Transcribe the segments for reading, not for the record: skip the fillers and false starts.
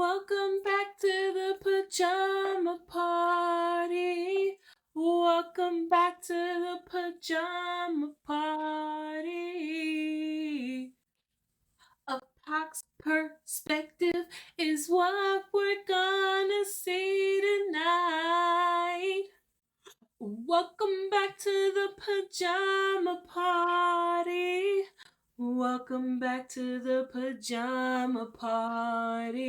Welcome back to the pajama party. Welcome back to the pajama party. A Pox perspective is what we're gonna see tonight. Welcome back to the pajama party. Welcome back to the pajama party.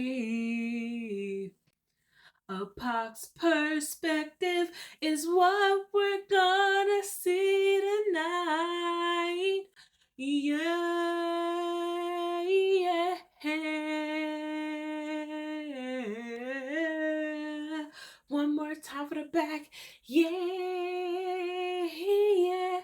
A Pox perspective is what we're gonna see tonight. Yeah, yeah. One more time for the back. Yeah, yeah.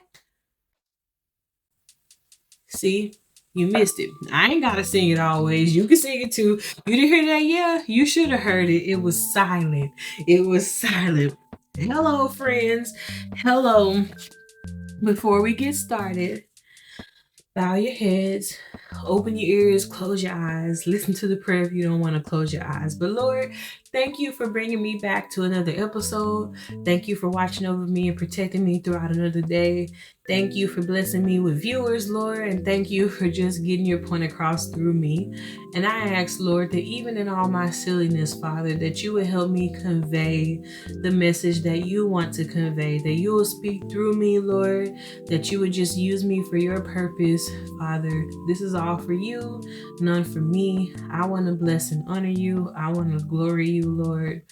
See, you missed it. I ain't gotta sing it always. You can sing it too. You didn't hear that? Yeah, you should have heard it. It was silent. It was silent. Hello, friends. Hello. Before we get started, bow your heads, open your ears, close your eyes, listen to the prayer if you don't want to close your eyes. But Lord, thank you for bringing me back to another episode. Thank you for watching over me and protecting me throughout another day. Thank you for blessing me with viewers, Lord, and thank you for just getting your point across through me. And I ask, Lord, that even in all my silliness, Father, that you would help me convey the message that you want to convey, that you will speak through me, Lord, that you would just use me for your purpose, Father. This is all for you, none for me. I want to bless and honor you. I want to glory you, Lord.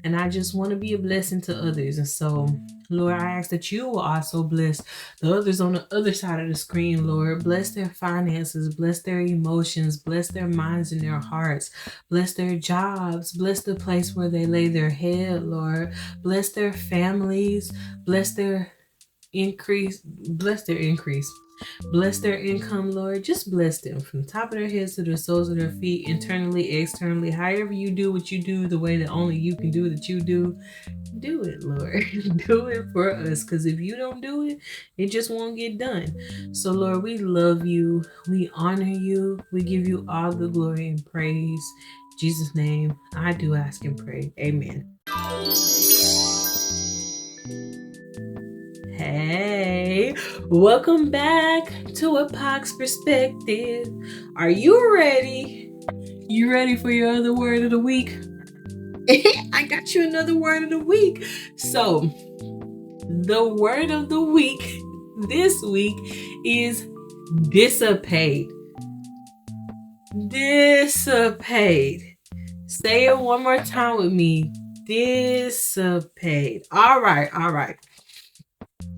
And I just want to be a blessing to others. And so, Lord, I ask that you will also bless the others on the other side of the screen, Lord. Bless their finances, bless their emotions, bless their minds and their hearts, bless their jobs, bless the place where they lay their head, Lord. Bless their families, bless their increase, bless their increase. Bless their income, Lord. Just bless them from the top of their heads to the soles of their feet, internally, externally, however you do what you do, the way that only you can do that you do. Do it, Lord. Do it for us, because if you don't do it, it just won't get done. So, Lord, we love you. We honor you. We give you all the glory and praise. In Jesus' name, I do ask and pray. Amen. Hey, welcome back to A Pox Perspective. Are you ready? You ready for your other word of the week? I got you another word of the week. So, the word of the week this week is dissipate. Dissipate. Say it one more time with me. Dissipate. All right.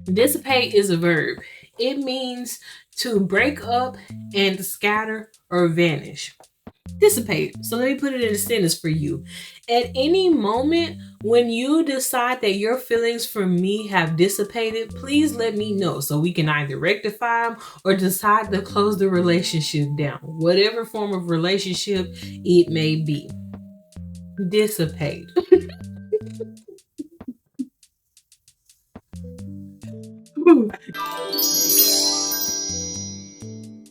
Dissipate is a verb. It means to break up and scatter or vanish. Dissipate. So let me put it in a sentence for you. At any moment when you decide that your feelings for me have dissipated, please let me know so we can either rectify them or decide to close the relationship down. Whatever form of relationship it may be. Dissipate.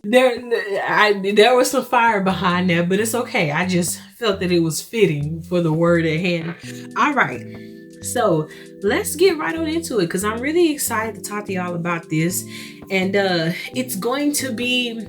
There was some fire behind that, but it's okay. I just felt that it was fitting for the word at hand. All right. So let's get right on into it because I'm really excited to talk to y'all about this. And it's going to be,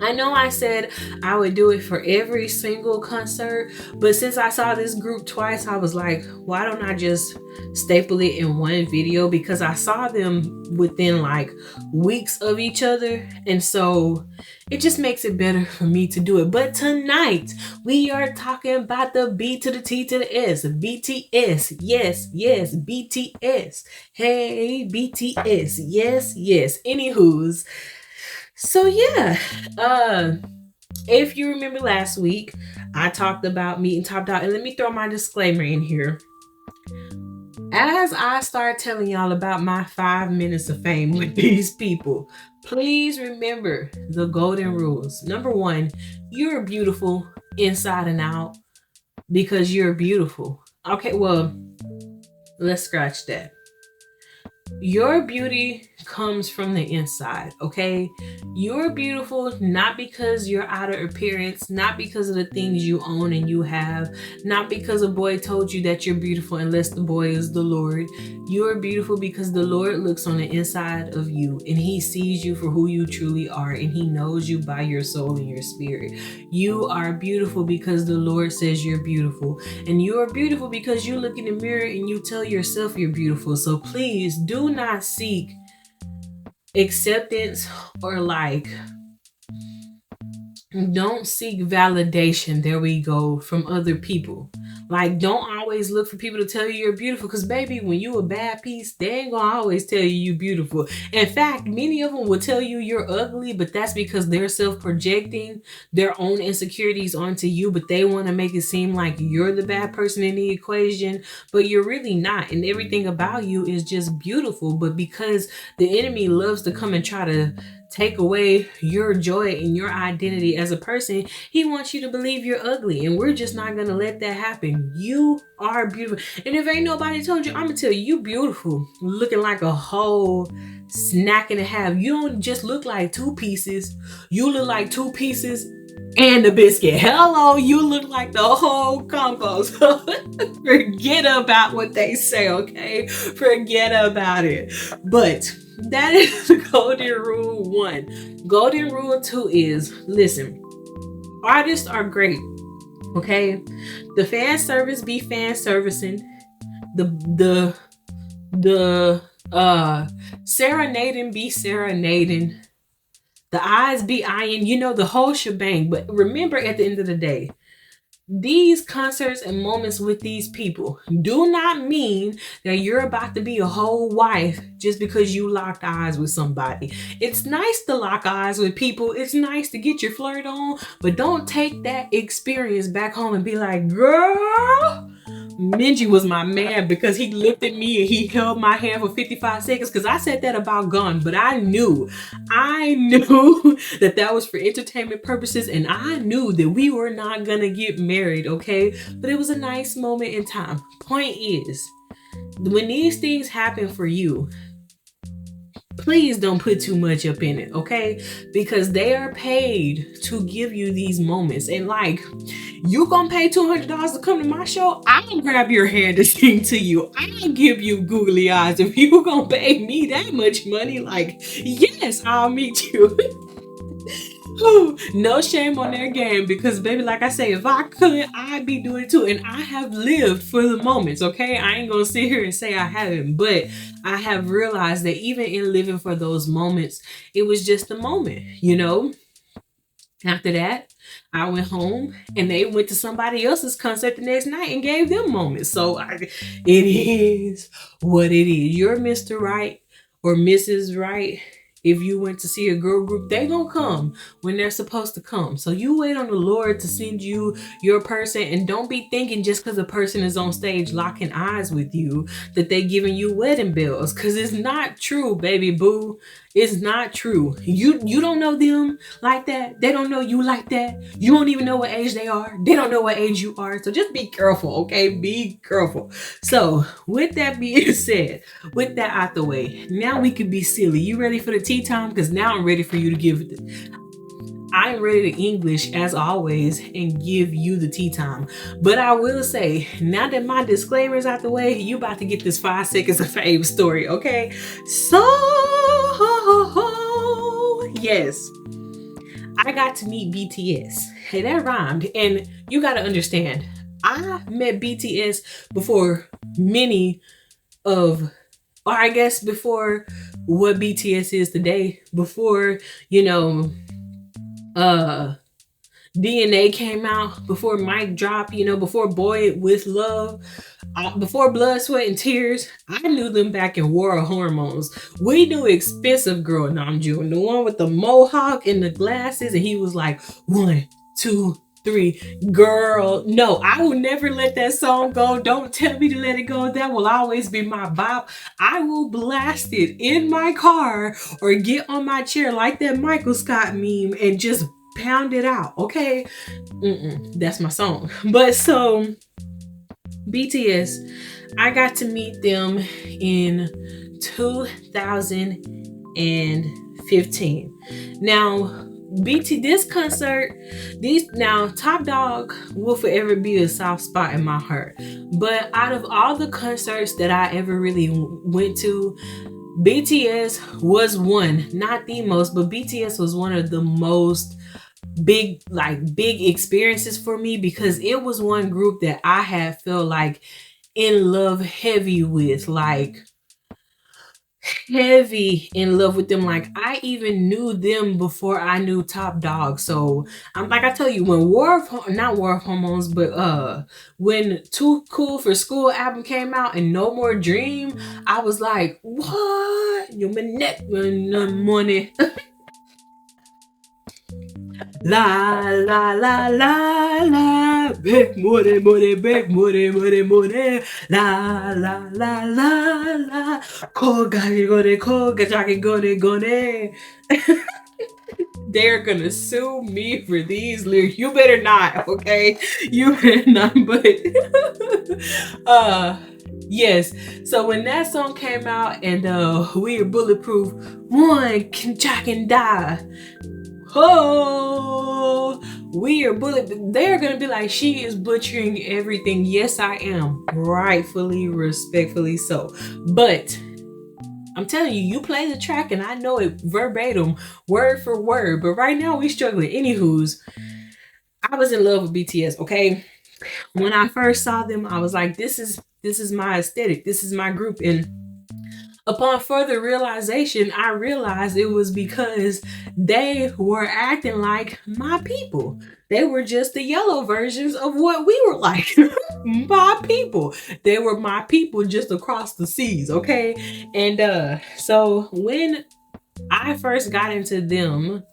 I know I said I would do it for every single concert, but since I saw this group twice, I was like, why don't I just staple it in one video? Because I saw them within like weeks of each other. And so it just makes it better for me to do it. But tonight we are talking about the B to the T to the S, BTS. Yes, BTS. Hey, BTS. Yes. Anywho's. So yeah, if you remember last week, I talked about meeting Top Dog, and let me throw my disclaimer in here. As I start telling y'all about my 5 minutes of fame with these people, please remember the golden rules. Number 1, you're beautiful inside and out because you're beautiful. Okay, well, let's scratch that. Your beauty comes from the inside, okay? You're beautiful not because your outer appearance, not because of the things you own and you have, not because a boy told you that you're beautiful unless the boy is the Lord. You're beautiful because the Lord looks on the inside of you and he sees you for who you truly are and he knows you by your soul and your spirit. You are beautiful because the Lord says you're beautiful. And you are beautiful because you look in the mirror and you tell yourself you're beautiful. So please do not seek acceptance or like, don't seek validation. There we go, from other people. Like, don't always look for people to tell you you're beautiful. Because, baby, when you a bad piece, they ain't gonna always tell you you beautiful. In fact, many of them will tell you you're ugly, but that's because they're self-projecting their own insecurities onto you. But they want to make it seem like you're the bad person in the equation, but you're really not. And everything about you is just beautiful. But because the enemy loves to come and try to take away your joy and your identity as a person, he wants you to believe you're ugly, and we're just not gonna let that happen. You are beautiful, and if ain't nobody told you, I'm gonna tell you, you beautiful, looking like a whole snack and a half. You don't just look like two pieces, you look like two pieces and the biscuit. Hello, you look like the whole combo. So forget about what they say, okay? Forget about it. But that is golden rule 1. Golden rule 2 is, listen, artists are great, okay? The fan service be fan servicing. The serenading be serenading. The eyes be eyeing, the whole shebang. But remember, at the end of the day, these concerts and moments with these people do not mean that you're about to be a whole wife just because you locked eyes with somebody. It's nice to lock eyes with people. It's nice to get your flirt on, but don't take that experience back home and be like, girl, Minji was my man because he looked at me and he held my hand for 55 seconds, because I said that about Gun, but I knew that was for entertainment purposes, and I knew that we were not gonna get married, okay? But it was a nice moment in time. Point is, when these things happen for you, please don't put too much up in it, okay? Because they are paid to give you these moments. And like, you gonna pay $200 to come to my show? I'll grab your hand to sing to you. I'll give you googly eyes. If you gonna pay me that much money, like, yes, I'll meet you. No shame on their game, because baby, like I say, if I could, I'd be doing it too. And I have lived for the moments, okay? I ain't gonna sit here and say I haven't, but I have realized that even in living for those moments, it was just a moment. After that, I went home and they went to somebody else's concert the next night and gave them moments. So it is what it is. You're Mr. Right or Mrs. Right. If you went to see a girl group, they gonna come when they're supposed to come. So you wait on the Lord to send you your person, and don't be thinking just because a person is on stage locking eyes with you that they giving you wedding bells, because it's not true, baby boo. It's not true. You don't know them like that. They don't know you like that. You don't even know what age they are. They don't know what age you are. So just be careful, okay? Be careful. So with that being said, with that out the way, now we can be silly. You ready for the tea time? Because now I'm ready for you to give it. I'm ready to English as always and give you the tea time. But I will say, now that my disclaimer is out the way, you about to get this 5 seconds of fame story, okay? So, yes, I got to meet BTS. Hey, that rhymed. And you got to understand, I met BTS before many of, or I guess before what BTS is today, before, DNA came out, before Mic Drop, before Boy With Love, before Blood, Sweat, and Tears. I knew them back in War of Hormones. We knew Expensive Girl Namjoon, the one with the mohawk and the glasses, and he was like, 1, 2, 3, girl. No, I will never let that song go. Don't tell me to let it go. That will always be my bop. I will blast it in my car or get on my chair like that Michael Scott meme and just pound it out, okay? That's my song. But so BTS, I got to meet them in 2015. Now, this concert, Top Dog will forever be a soft spot in my heart. But out of all the concerts that I ever really went to, BTS was one, not the most, but BTS was one of the most big experiences for me, because it was one group that I had felt like in love heavy with, like heavy in love with them. Like, I even knew them before I knew Top Dog. So I'm like, I tell you, when not War of Hormones, but when Too Cool for School album came out and No More Dream, I was like, what? You money. La la la la la, big money, money, big money, money, money. La la la la la, koga jaki gone. They're gonna sue me for these lyrics. You better not, okay? You better not. But yes. So when that song came out and we are bulletproof, one can die. Oh, we are they're gonna be like, she is butchering everything. Yes, I am, rightfully, respectfully so. But I'm telling you, you play the track and I know it verbatim, word for word. But right now we struggling. Anywho's, I was in love with BTS. Okay, when I first saw them, I was like, this is my aesthetic. This is my group. And upon further realization, I realized it was because they were acting like my people. They were just the yellow versions of what we were like. My people. They were my people just across the seas, okay? And so when I first got into them,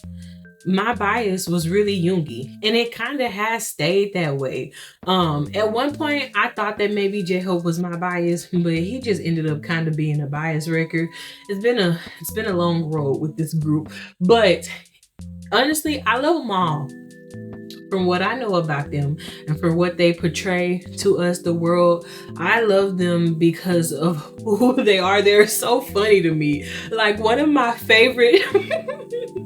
my bias was really Yoongi, and it kind of has stayed that way. At one point I thought that maybe J-Hope was my bias, but he just ended up kind of being a bias record. It's been a long road with this group, but honestly, I love them all. From what I know about them and for what they portray to us, the world, I love them because of who they are. They're so funny to me. Like, one of my favorite,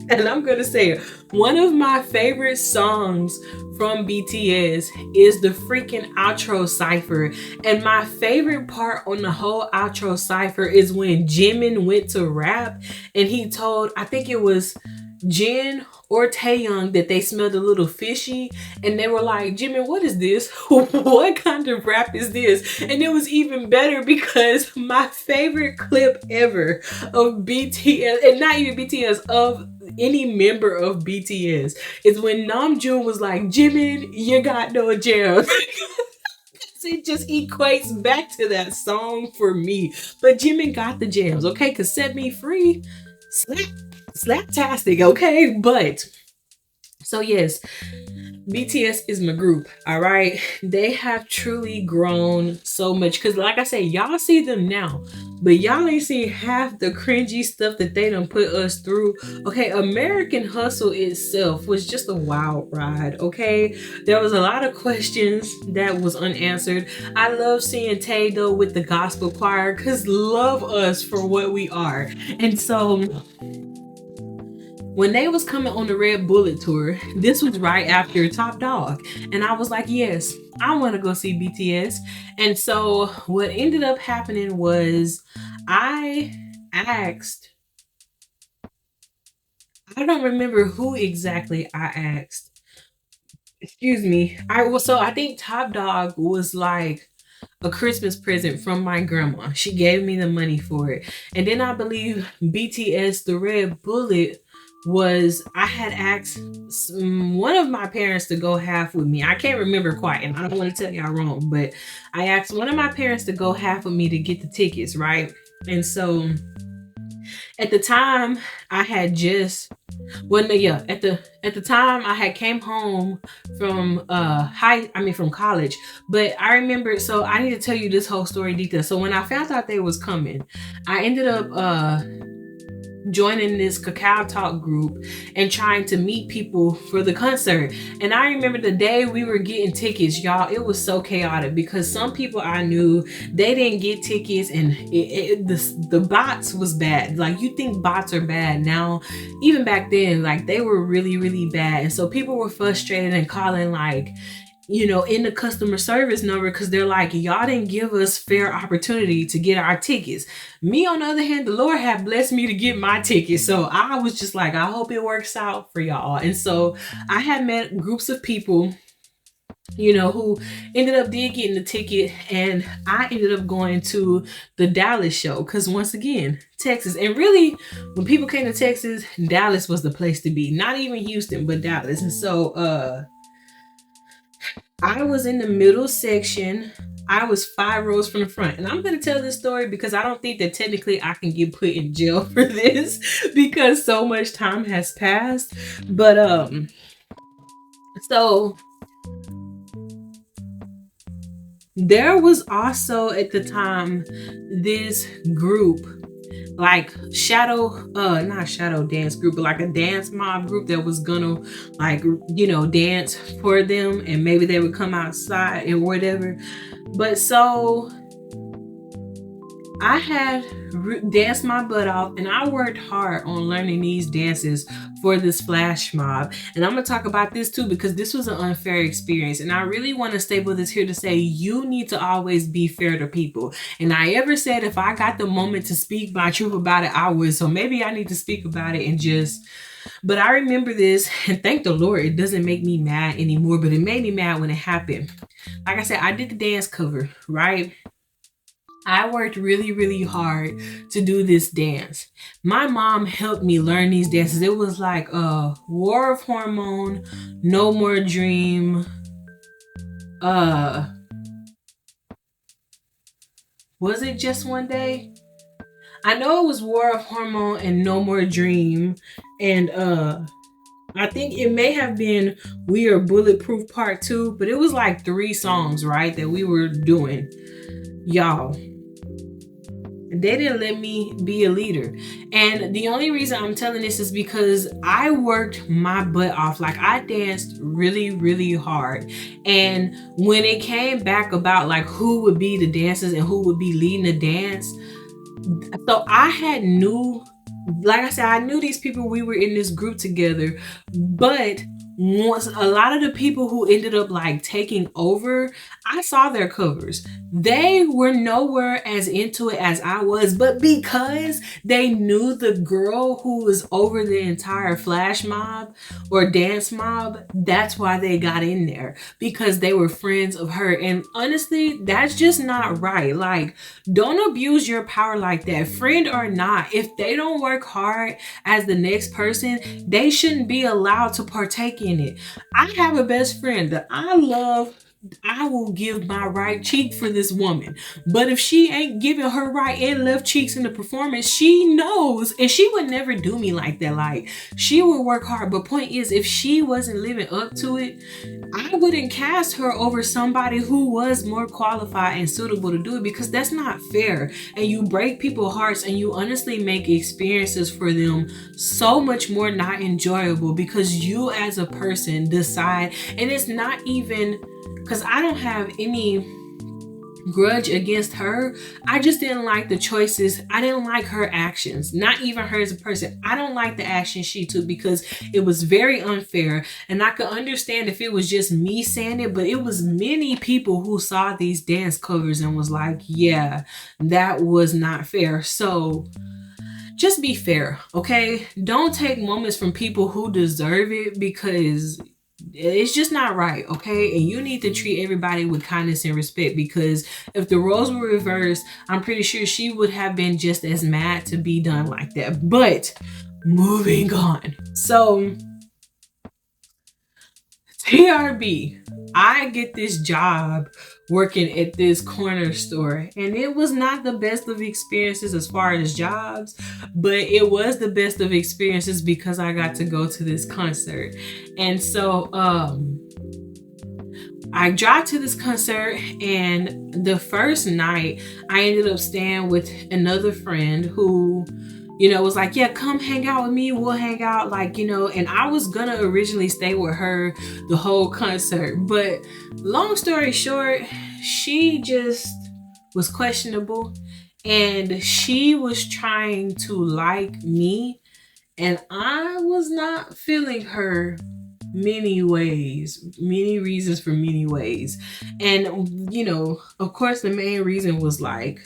and I'm gonna say it, one of my favorite songs from BTS is the freaking outro cipher. And my favorite part on the whole outro cipher is when Jimin went to rap and he told, I think it was Jin or Taeyong, that they smelled a little fishy, and they were like, Jimin, what is this? What kind of rap is this? And it was even better because my favorite clip ever of BTS, and not even BTS, of any member of BTS, is when Namjoon was like, Jimin, you got no jams. It just equates back to that song for me. But Jimin got the jams, okay? Because Set Me Free, slaptastic, okay? But so yes, BTS is my group, all right? They have truly grown so much, because like I said, y'all see them now, but y'all ain't seen half the cringy stuff that they done put us through. Okay, American Hustle itself was just a wild ride, okay? There was a lot of questions that was unanswered. I love seeing Tay though with the gospel choir, because love us for what we are. And so when they was coming on the Red Bullet tour, this was right after Top Dog. And I was like, yes, I want to go see BTS. And so what ended up happening was I don't remember who exactly I asked. Excuse me. I think Top Dog was like a Christmas present from my grandma. She gave me the money for it. And then I believe BTS, the Red Bullet, I had asked one of my parents to go half with me. I can't remember quite, and I don't want to tell y'all wrong, but I asked one of my parents to go half with me to get the tickets, right? And so at the time I had just at the time I had came home from from college. But I remember, so I need to tell you this whole story in detail. So when I found out they was coming, I ended up joining this Cacao Talk group and trying to meet people for the concert. And I remember the day we were getting tickets, y'all, it was so chaotic because some people I knew, they didn't get tickets, and the bots was bad. Like, you think bots are bad now, even back then, like they were really, really bad. And so people were frustrated and calling, like, in the customer service number, because they're like, y'all didn't give us fair opportunity to get our tickets. Me, on the other hand, the Lord had blessed me to get my ticket. So I was just like, I hope it works out for y'all. And so I had met groups of people, who ended up getting the ticket, and I ended up going to the Dallas show because, once again, Texas. And really, when people came to Texas, Dallas was the place to be. Not even Houston, but Dallas. And so I was in the middle section. I was 5 rows from the front. And I'm going to tell this story because I don't think that technically I can get put in jail for this because so much time has passed. But so there was also at the time this group, like not shadow dance group, but like a dance mob group that was gonna, like, dance for them, and maybe they would come outside and whatever. But so I had danced my butt off, and I worked hard on learning these dances for this flash mob. And I'm gonna talk about this too because this was an unfair experience, and I really want to staple this here to say you need to always be fair to people. And I ever said if I got the moment to speak my truth about it, I would. So maybe I need to speak about it and just. But I remember this, and thank the Lord it doesn't make me mad anymore, but it made me mad when it happened. Like I said, I did the dance cover, right? I worked really, really hard to do this dance. My mom helped me learn these dances. It was like War of Hormone, No More Dream. Was it Just One Day? I know it was War of Hormone and No More Dream. And I think it may have been We Are Bulletproof Part 2, but it was like 3 songs, right, that we were doing. Y'all, they didn't let me be a leader. And the only reason I'm telling this is because I worked my butt off. Like, I danced really, really hard. And when it came back about like who would be the dancers and who would be leading the dance, so I had like I said, I knew these people. We were in this group together, but once a lot of the people who ended up like taking over, I saw their covers. They were nowhere as into it as I was, but because they knew the girl who was over the entire flash mob or dance mob, that's why they got in there, because they were friends of her. And honestly, that's just not right. Like, don't abuse your power like that. Friend or not, if they don't work hard as the next person, they shouldn't be allowed to partake in it. I have a best friend that I love. I will give my right cheek for this woman. But if she ain't giving her right and left cheeks in the performance, she knows. And she would never do me like that. Like, she would work hard. But point is, if she wasn't living up to it, I wouldn't cast her over somebody who was more qualified and suitable to do it, because that's not fair. And you break people's hearts, and you honestly make experiences for them so much more not enjoyable, because you as a person decide. And it's not even because I don't have any grudge against her. I just didn't like the choices. I didn't like her actions, not even her as a person. I don't like the action she took because it was very unfair. And I could understand if it was just me saying it, but it was many people who saw these dance covers and was like, yeah, that was not fair. So just be fair, okay? Don't take moments from people who deserve it, because it's just not right, okay? And you need to treat everybody with kindness and respect, because if the roles were reversed, I'm pretty sure she would have been just as mad to be done like that. But moving on. So TRB, I get this job working at this corner store, and it was not the best of experiences as far as jobs, but it was the best of experiences because I got to go to this concert. And so I dropped to this concert, and the first night I ended up staying with another friend who it was like, yeah, come hang out with me. We'll hang out, like, and I was gonna originally stay with her the whole concert. But long story short, she just was questionable and she was trying to like me. And I was not feeling her many ways, many reasons for many ways. And, of course, the main reason was like,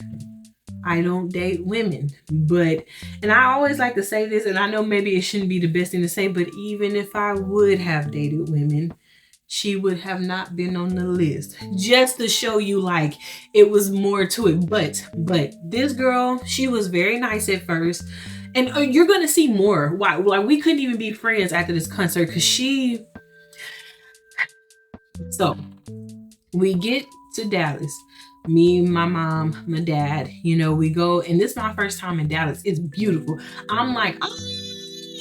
I don't date women. But, and I always like to say this, and I know maybe it shouldn't be the best thing to say, but even if I would have dated women, she would have not been on the list. Just to show you, like, it was more to it. But this girl, she was very nice at first. And you're gonna see more. Why? Like, we couldn't even be friends after this concert because she. So we get to Dallas. Me, my mom, my dad. We go, and this is my first time in Dallas. It's beautiful. I'm like,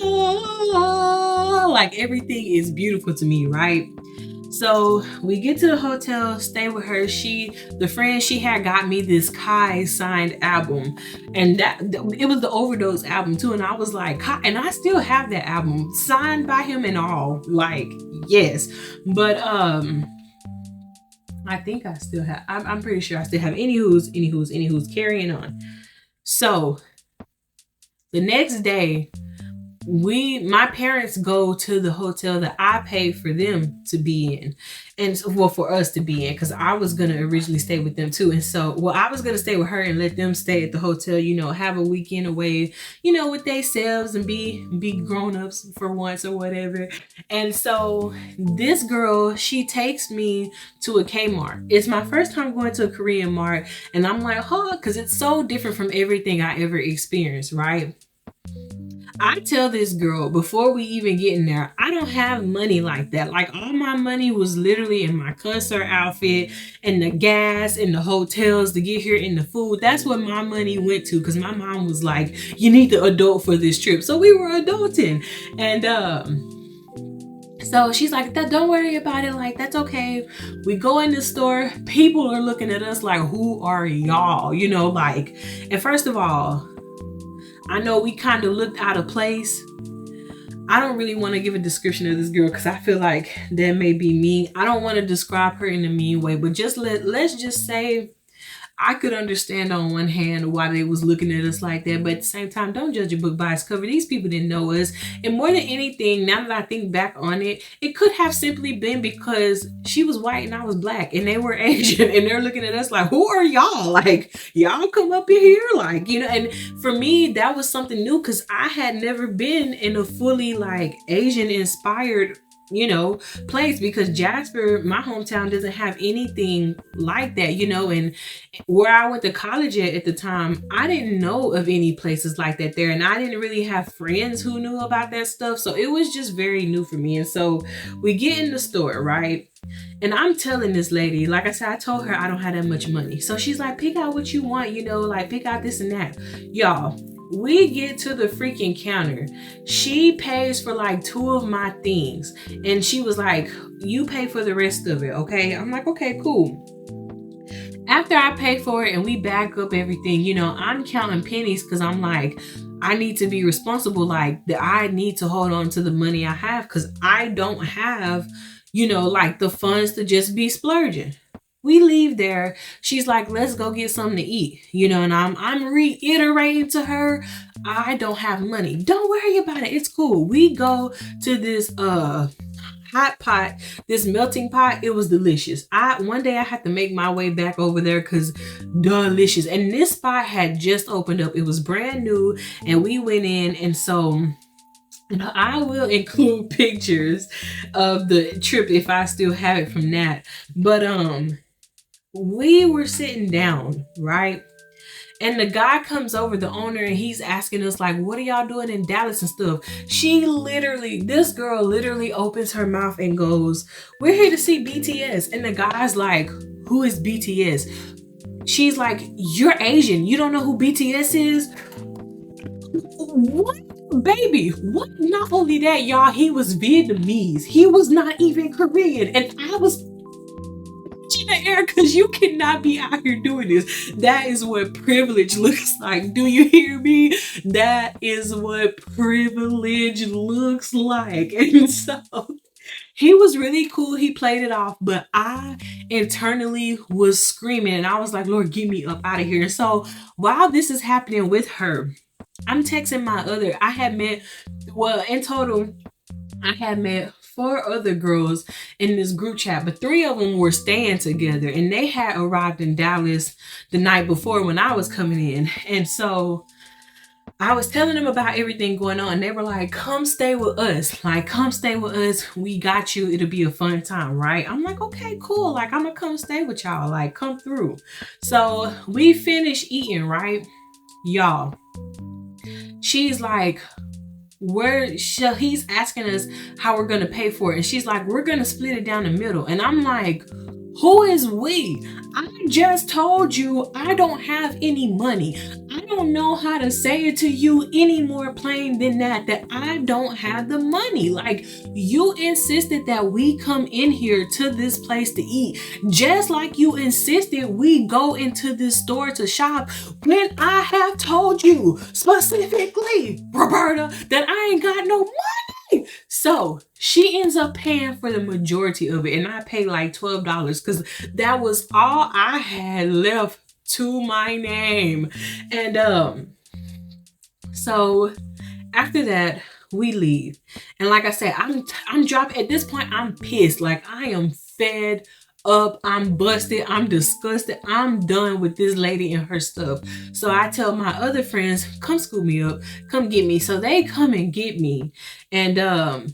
oh, like everything is beautiful to me, right? So we get to the hotel, stay with her. The friend she had got me this Kai signed album, and it was the Overdose album too. And I was like, Kai, and I still have that album signed by him and all. Like, yes, but I think I still have. I'm pretty sure I still have. Anywho's carrying on. So the next day, my parents go to the hotel that I paid for them to be in, and for us to be in, because I was gonna originally stay with them too. And so, I was gonna stay with her and let them stay at the hotel, have a weekend away, with themselves and be grown-ups for once or whatever. And so this girl, she takes me to a Kmart. It's my first time going to a Korean mart, and I'm like, because it's so different from everything I ever experienced, right? I tell this girl before we even get in there, I don't have money like that. Like, all my money was literally in my concert outfit and the gas and the hotels to get here and the food. That's what my money went to, because my mom was like, you need to adult for this trip. So we were adulting. And so she's like, don't worry about it. Like, that's okay. We go in the store. People are looking at us like, who are y'all? Like, and first of all, I know we kind of looked out of place. I don't really want to give a description of this girl because I feel like that may be mean. I don't want to describe her in a mean way, but let's just say I could understand on one hand why they was looking at us like that, but at the same time, don't judge a book by its cover. These people didn't know us. And more than anything, now that I think back on it, it could have simply been because she was white and I was black and they were Asian, and they're looking at us like, who are y'all? Like, y'all come up in here? Like, and for me, that was something new because I had never been in a fully like Asian inspired place, because Jasper, my hometown, doesn't have anything like that, and where I went to college at the time, I didn't know of any places like that there, and I didn't really have friends who knew about that stuff, so it was just very new for me. And so we get in the store, right? And I'm telling this lady, like I said, I told her I don't have that much money. So she's like, pick out what you want, like pick out this and that. Y'all, we get to the freaking counter. She pays for like 2 of my things. And she was like, you pay for the rest of it, okay? I'm like, okay, cool. After I pay for it and we back up everything, I'm counting pennies because I'm like, I need to be responsible. Like, I need to hold on to the money I have because I don't have, like the funds to just be splurging. We leave there. She's like, let's go get something to eat, and I'm reiterating to her, I don't have money. Don't worry about it. It's cool. We go to this hot pot, this melting pot. It was delicious. One day I had to make my way back over there because delicious. And this spot had just opened up. It was brand new and we went in, and so I will include pictures of the trip if I still have it from that. But we were sitting down, right? And the guy comes over, the owner, and he's asking us like, what are y'all doing in Dallas and stuff? This girl literally opens her mouth and goes, we're here to see BTS. And the guy's like, who is BTS? She's like, you're Asian. You don't know who BTS is? What? Baby, what? Not only that, y'all, he was Vietnamese. He was not even Korean. And I was the air because you cannot be out here doing this. That is what privilege looks like. Do you hear me? That is what privilege looks like. And so he was really cool. He played it off, but I internally was screaming and I was like, Lord, get me up out of here. So while this is happening with her, I'm texting my other, I had met, well, in total, I had met 4 other girls in this group chat, but 3 of them were staying together and they had arrived in Dallas the night before when I was coming in. And so I was telling them about everything going on. They were like, come stay with us. Like, come stay with us. We got you. It'll be a fun time, right? I'm like, okay, cool. Like, I'm gonna come stay with y'all. Like, come through. So we finished eating, right? Y'all. She's like, he's asking us how we're gonna pay for it. And she's like, we're gonna split it down the middle. And I'm like, who is we? I just told you I don't have any money. I don't know how to say it to you any more plain than that I don't have the money. Like, you insisted that we come in here to this place to eat, just like you insisted we go into this store to shop, when I have told you specifically, Roberta, that I ain't got no money. So she ends up paying for the majority of it, and I paid like $12 because that was all I had left to my name. And so after that, we leave, and like I said, I'm dropping. At this point, I'm pissed. Like, I am fed up, I'm busted, I'm disgusted, I'm done with this lady and her stuff. So I tell my other friends, come scoop me up, come get me. So they come and get me. And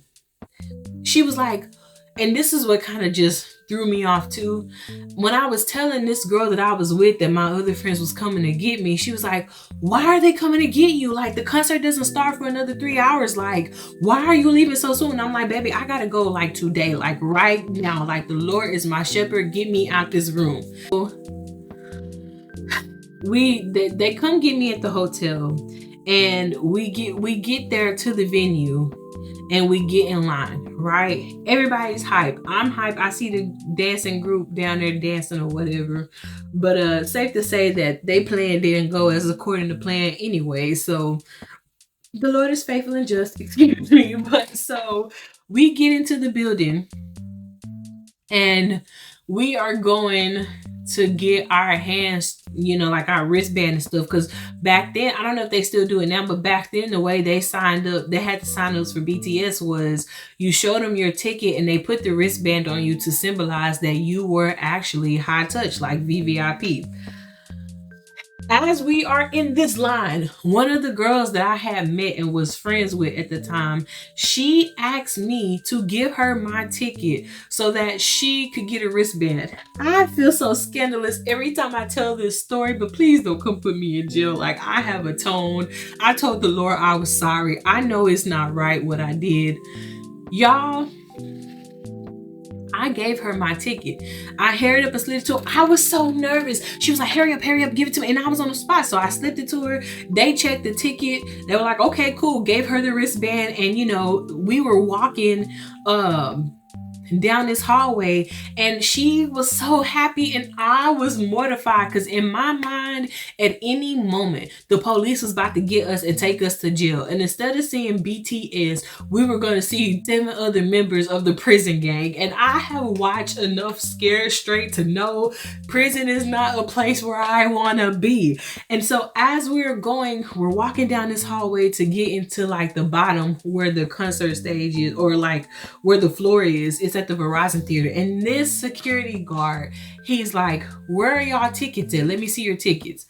she was like, and this is what kind of just threw me off too. When I was telling this girl that I was with that my other friends was coming to get me, she was like, why are they coming to get you? Like, the concert doesn't start for another 3 hours. Like, why are you leaving so soon? And I'm like, baby, I gotta go like today, like right now. Like, the Lord is my shepherd. Get me out this room. So they come get me at the hotel, and we get there to the venue. And we get in line, right? Everybody's hype. I'm hype. I see the dancing group down there dancing or whatever. But safe to say that they plan didn't go as according to plan anyway. So the Lord is faithful and just, excuse me. But so we get into the building and we are going to get our hands, like our wristband and stuff. Because back then, I don't know if they still do it now, but back then, the way they signed up, they had to sign up for BTS was you showed them your ticket and they put the wristband on you to symbolize that you were actually high touch, like VVIP. As we are in this line, one of the girls that I had met and was friends with at the time, she asked me to give her my ticket so that she could get a wristband. I feel so scandalous every time I tell this story, but please don't come put me in jail. Like, I have atoned. I told the Lord I was sorry. I know it's not right what I did. Y'all, I gave her my ticket. I hurried up and slipped it to her. I was so nervous. She was like, hurry up, give it to me. And I was on the spot. So I slipped it to her. They checked the ticket. They were like, okay, cool. Gave her the wristband. And, we were walking down this hallway, and she was so happy, and I was mortified because in my mind, at any moment, the police was about to get us and take us to jail. And instead of seeing BTS, we were going to see 7 other members of the prison gang. And I have watched enough Scared Straight to know prison is not a place where I want to be. And so as we're walking down this hallway to get into like the bottom where the concert stage is, or like where the floor is. It's at the Verizon Theater. And this security guard, he's like, where are y'all tickets at? Let me see your tickets.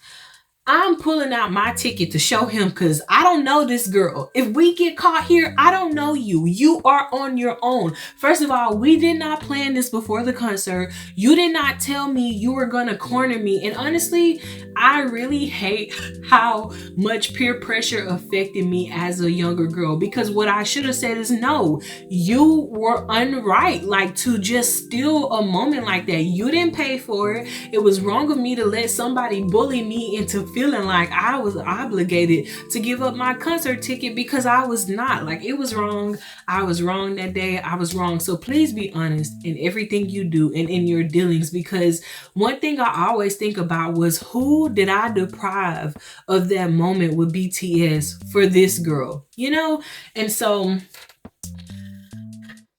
I'm pulling out my ticket to show him because I don't know this girl. If we get caught here, I don't know you. You are on your own. First of all, we did not plan this before the concert. You did not tell me you were going to corner me. And honestly, I really hate how much peer pressure affected me as a younger girl, because what I should have said is, no, you were unright. Like, to just steal a moment like that. You didn't pay for it. It was wrong of me to let somebody bully me into feeling like I was obligated to give up my concert ticket because I was not. Like, it was wrong. I was wrong that day. I was wrong. So please be honest in everything you do and in your dealings, because one thing I always think about was, who did I deprive of that moment with BTS for this girl, you know? And so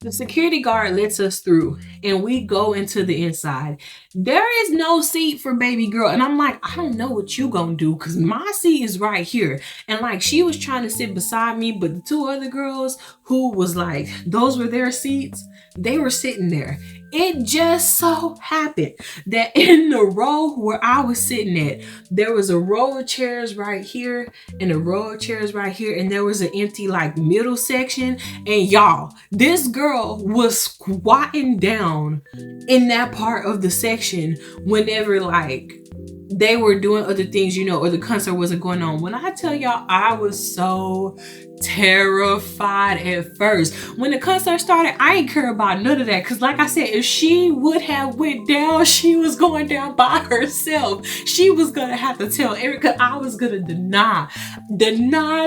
the security guard lets us through and we go into the inside. There is no seat for baby girl. And I'm like, I don't know what you gonna do, because my seat is right here. And like, she was trying to sit beside me, but the two other girls who was like, those were their seats, they were sitting there. It just so happened that in the row where I was sitting at, there was a row of chairs right here and a row of chairs right here, and there was an empty like middle section. And y'all, this girl was squatting down in that part of the section whenever like they were doing other things, you know, or the concert wasn't going on. When I tell y'all, I was so terrified at first. When the concert started, I ain't care about none of that, because like I said, if she would have went down, she was going down by herself. She was gonna have to tell Erica. I was gonna deny.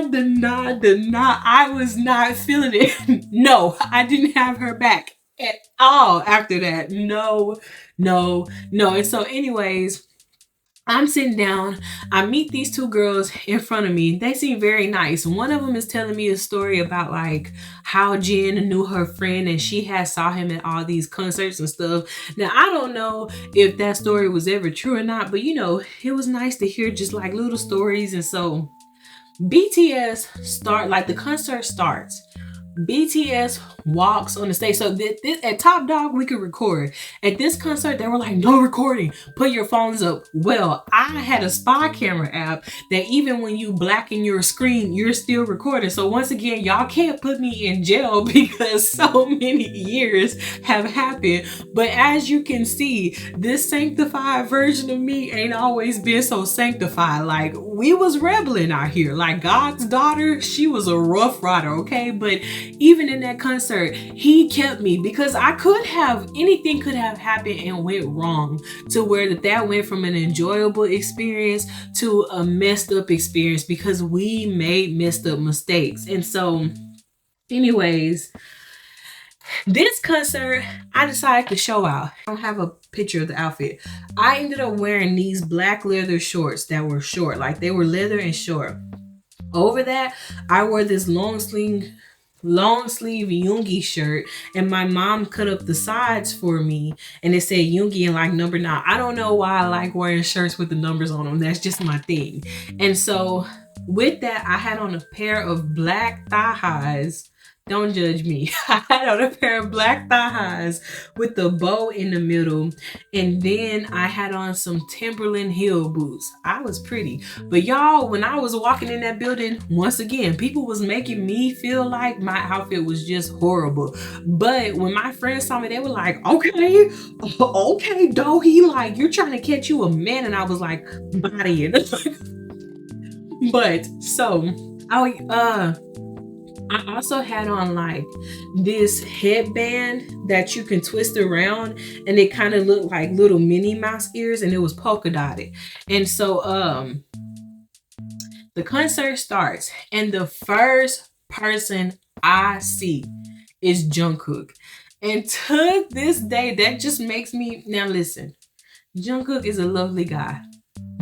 I was not feeling it. No, I didn't have her back at all after that. No. And so anyways, I'm sitting down. I meet these two girls in front of me. They seem very nice. One of them is telling me a story about like how Jen knew her friend and she had saw him at all these concerts and stuff. Now, I don't know if that story was ever true or not, but you know, it was nice to hear just like little stories. And so BTS like the concert starts. BTS walks on the stage. So at Top Dog, we could record. At this concert, they were like, no recording. Put your phones up. Well, I had a spy camera app that even when you blacken your screen, you're still recording. So once again, y'all can't put me in jail because so many years have happened. But as you can see, this sanctified version of me ain't always been so sanctified. Like, we was rebelling out here. Like, God's daughter, she was a rough rider, okay? But even in that concert, he kept me, because anything could have happened and went wrong to where that went from an enjoyable experience to a messed up experience because we made messed up mistakes. And so anyways, this concert, I decided to show out. I don't have a picture of the outfit. I ended up wearing these black leather shorts that were short, like they were leather and short. Over that, I wore this long sleeve Yoongi shirt, and my mom cut up the sides for me and it said Yoongi and like number 9. I don't know why I like wearing shirts with the numbers on them. That's just my thing. And so with that, I had on a pair of black thigh highs. Don't judge me. I had on a pair of black thigh highs with the bow in the middle. And then I had on some Timberland heel boots. I was pretty. But y'all, when I was walking in that building, once again, people was making me feel like my outfit was just horrible. But when my friends saw me, they were like, okay, Dohi, like, you're trying to catch you a man. And I was like, bodying. But so I also had on like this headband that you can twist around, and it kind of looked like little Minnie Mouse ears, and it was polka dotted. And so the concert starts, and the first person I see is Jungkook. And to this day, that just makes me, now listen, Jungkook is a lovely guy.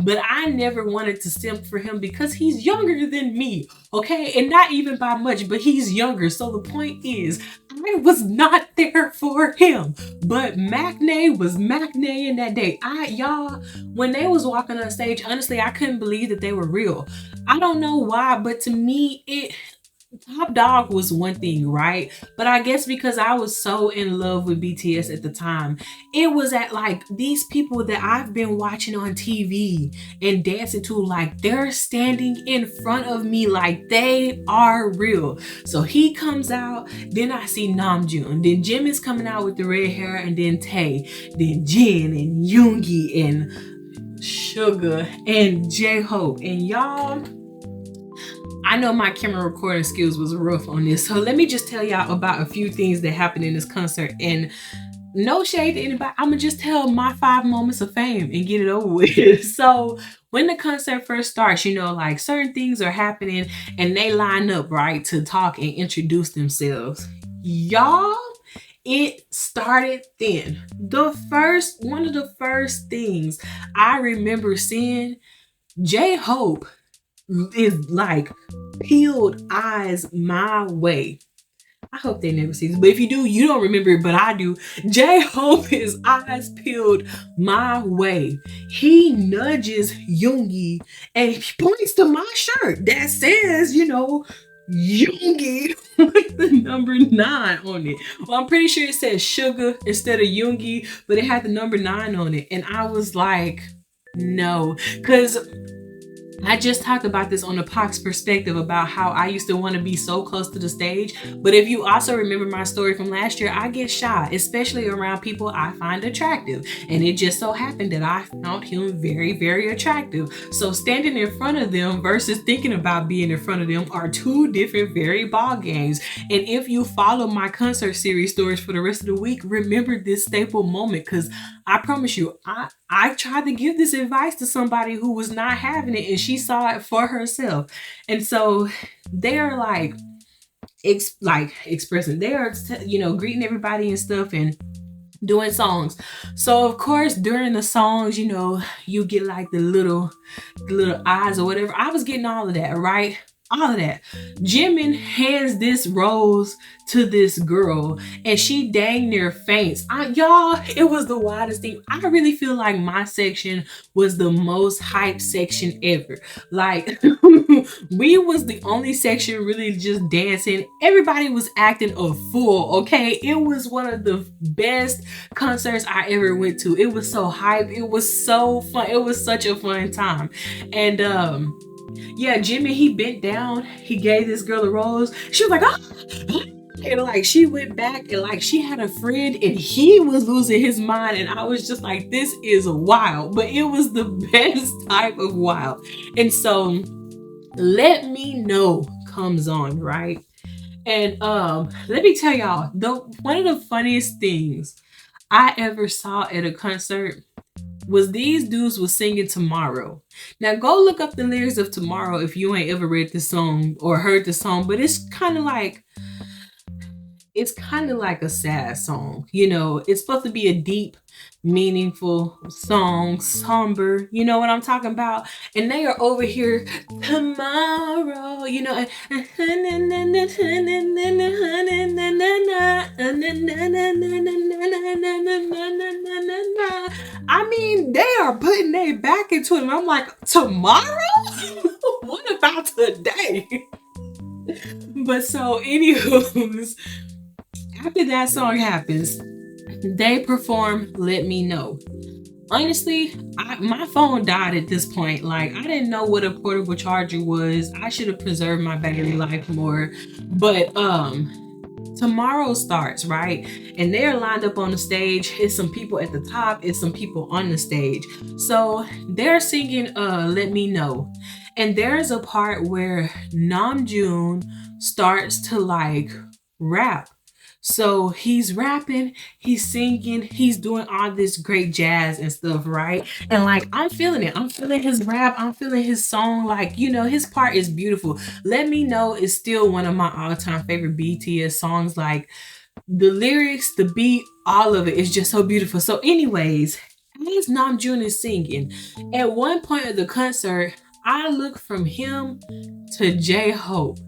But I never wanted to simp for him because he's younger than me, okay? And not even by much, but he's younger. So the point is, I was not there for him. But Maknae was Maknae in that day. Y'all, when they was walking on stage, honestly, I couldn't believe that they were real. I don't know why, but to me, Top Dog was one thing, right? But I guess because I was so in love with BTS at the time, it was at like these people that I've been watching on TV and dancing to, like they're standing in front of me like they are real. So he comes out, then I see Namjoon, then Jim is coming out with the red hair, and then Tae, then Jin and Yoongi and Sugar and J-Hope. And y'all, I know my camera recording skills was rough on this, so let me just tell y'all about a few things that happened in this concert. And No shade to anybody. I'ma just tell my 5 moments of fame and get it over with. So when the concert first starts, like certain things are happening and they line up right to talk and introduce themselves. Y'all, it started then. One of the first things I remember seeing, J Hope is like peeled eyes my way. I hope they never see this, but if you do, you don't remember it, but I do. J Hope, his eyes peeled my way. He nudges Yoongi and he points to my shirt that says, Yoongi with the number 9 on it. Well, I'm pretty sure it says sugar instead of Yoongi, but it had the number 9 on it. And I was like, no, because I just talked about this on the Pox perspective about how I used to want to be so close to the stage. But if you also remember my story from last year, I get shy, especially around people I find attractive. And it just so happened that I found him very, very attractive. So standing in front of them versus thinking about being in front of them are two different very ball games. And if you follow my concert series stories for the rest of the week, remember this staple moment, because I promise you, I tried to give this advice to somebody who was not having it, and she saw it for herself. And so they're like, expressing, they are greeting everybody and stuff and doing songs. So of course during the songs, you get like the little eyes or whatever. I was getting all of that, right? All of that. Jimin hands this rose to this girl and she dang near faints. Y'all, it was the wildest thing. I really feel like my section was the most hyped section ever. Like we was the only section really just dancing. Everybody was acting a fool, okay? It was one of the best concerts I ever went to. It was so hype. It was so fun. It was such a fun time. And yeah, Jimmy, he bent down, he gave this girl a rose. She was like, oh, and like she went back and like she had a friend and he was losing his mind. And I was just like, this is wild, but it was the best type of wild. And so Let Me Know comes on, right? And let me tell y'all, one of the funniest things I ever saw at a concert was these dudes was singing Tomorrow. Now go look up the lyrics of Tomorrow if you ain't ever read the song or heard the song, but it's kind of like a sad song. It's supposed to be a deep, meaningful song, somber, you know what I'm talking about? And they are over here tomorrow, I mean, they are putting their back into it. And I'm like, tomorrow? What about today? But so, anywho's, after that song happens, they perform Let Me Know. Honestly, my phone died at this point. Like, I didn't know what a portable charger was. I should have preserved my battery life more. But Tomorrow starts, right? And they're lined up on the stage. It's some people at the top, it's some people on the stage. So they're singing Let Me Know. And there's a part where Namjoon starts to like rap. So he's rapping, he's singing, he's doing all this great jazz and stuff, right? And like, I'm feeling it. I'm feeling his rap. I'm feeling his song. Like, his part is beautiful. Let Me Know is still one of my all-time favorite BTS songs. Like, the lyrics, the beat, all of it is just so beautiful. So anyways, as Namjoon is singing, at one point of the concert, I look from him to J-Hope.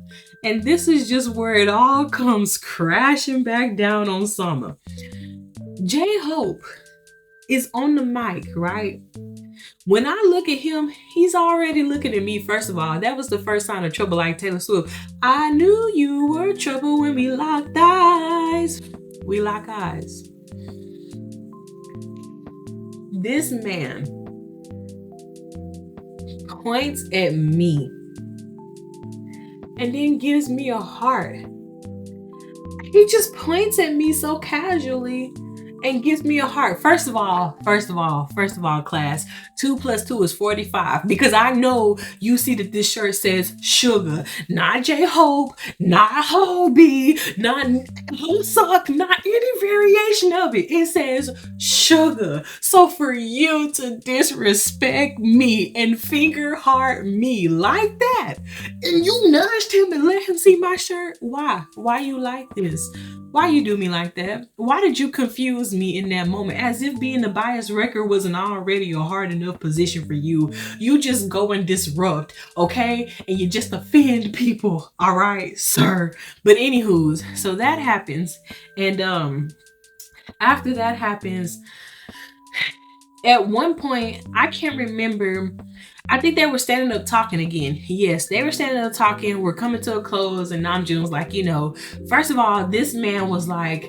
And this is just where it all comes crashing back down on Sama. J-Hope is on the mic, right? When I look at him, he's already looking at me. First of all, that was the first sign of trouble, like Taylor Swift. I knew you were trouble when we locked eyes. We lock eyes. This man points at me and then gives me a heart. He just points at me so casually and gives me a heart. First of all, class, 2 plus 2 is 45. Because I know you see that this shirt says sugar, not J Hope, not Hobie, not Ho Suck, not any variation of it. It says sugar. So for you to disrespect me and finger heart me like that, and you nudged him and let him see my shirt, why? Why you like this? Why you do me like that? Why did you confuse me in that moment? As if being the biased wrecker wasn't already a hard enough position for you. You just go and disrupt, okay? And you just offend people, all right, sir? But anywho's, so that happens. And after that happens, at one point, I can't remember. I think they were standing up talking again. Yes, they were standing up talking. We're coming to a close, and Namjoon was like, first of all, this man was like,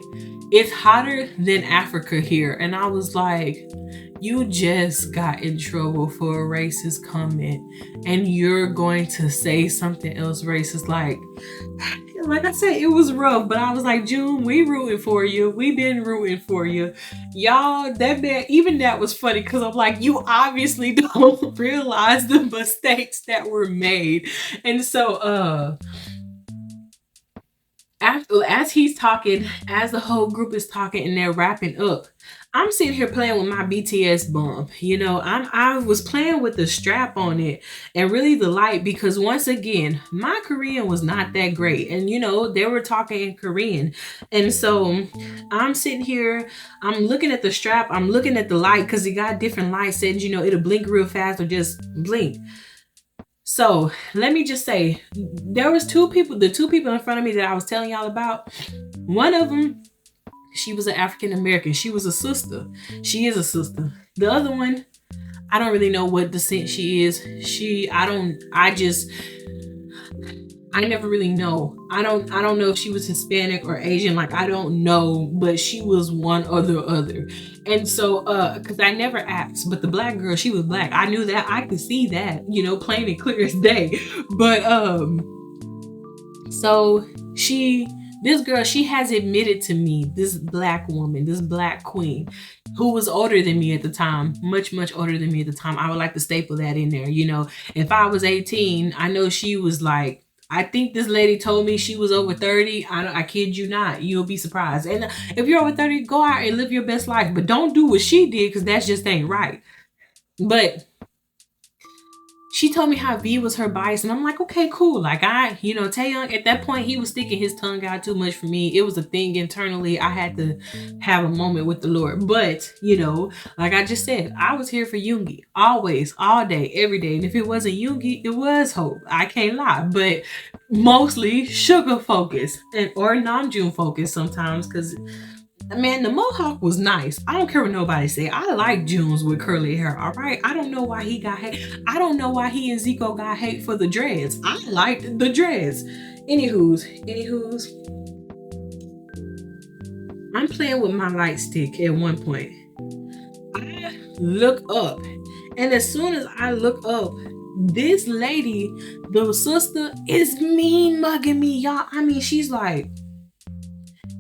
it's hotter than Africa here. And I was like, you just got in trouble for a racist comment, and you're going to say something else racist. Like I said, it was rough, but I was like, June, we rooting for you. We been rooting for you. Y'all, that man, even that was funny because I'm like, you obviously don't realize the mistakes that were made. And so, as he's talking, as the whole group is talking and they're wrapping up, I'm sitting here playing with my BTS bump. I was playing with the strap on it and really the light, because once again, my Korean was not that great. And they were talking in Korean. And so I'm sitting here, I'm looking at the strap, I'm looking at the light, because it got different light settings, it'll blink real fast or just blink. So let me just say, there was the two people in front of me that I was telling y'all about. One of them, she was an African American. She was a sister. She is a sister. The other one, I don't really know what descent she is. I never really know. I don't know if she was Hispanic or Asian. I don't know, but she was one or the other. And so, because I never asked, but the black girl, she was black. I knew that. I could see that, plain and clear as day. But, so this girl, she has admitted to me, this black woman, this black queen, who was older than me at the time, much, much older than me at the time. I would like to staple that in there. If I was 18, I know she was like, I think this lady told me she was over 30. I kid you not. You'll be surprised. And if you're over 30, go out and live your best life. But don't do what she did, because that just ain't right. But she told me how V was her bias, and I'm like, okay, cool. Taehyung, at that point, he was sticking his tongue out too much for me. It was a thing internally. I had to have a moment with the Lord. But, like I just said, I was here for Yoongi. Always, all day, every day. And if it wasn't Yoongi, it was Hope. I can't lie. But mostly Sugar focus, or Namjoon focus sometimes, because man, the mohawk was nice. I don't care what nobody say. I like Junes with curly hair, all right? I don't know why he got hate. I don't know why he and Zico got hate for the dreads. I liked the dreads. Anywho's. I'm playing with my light stick at one point. I look up. And as soon as I look up, this lady, the sister, is mean mugging me, y'all. I mean, she's like,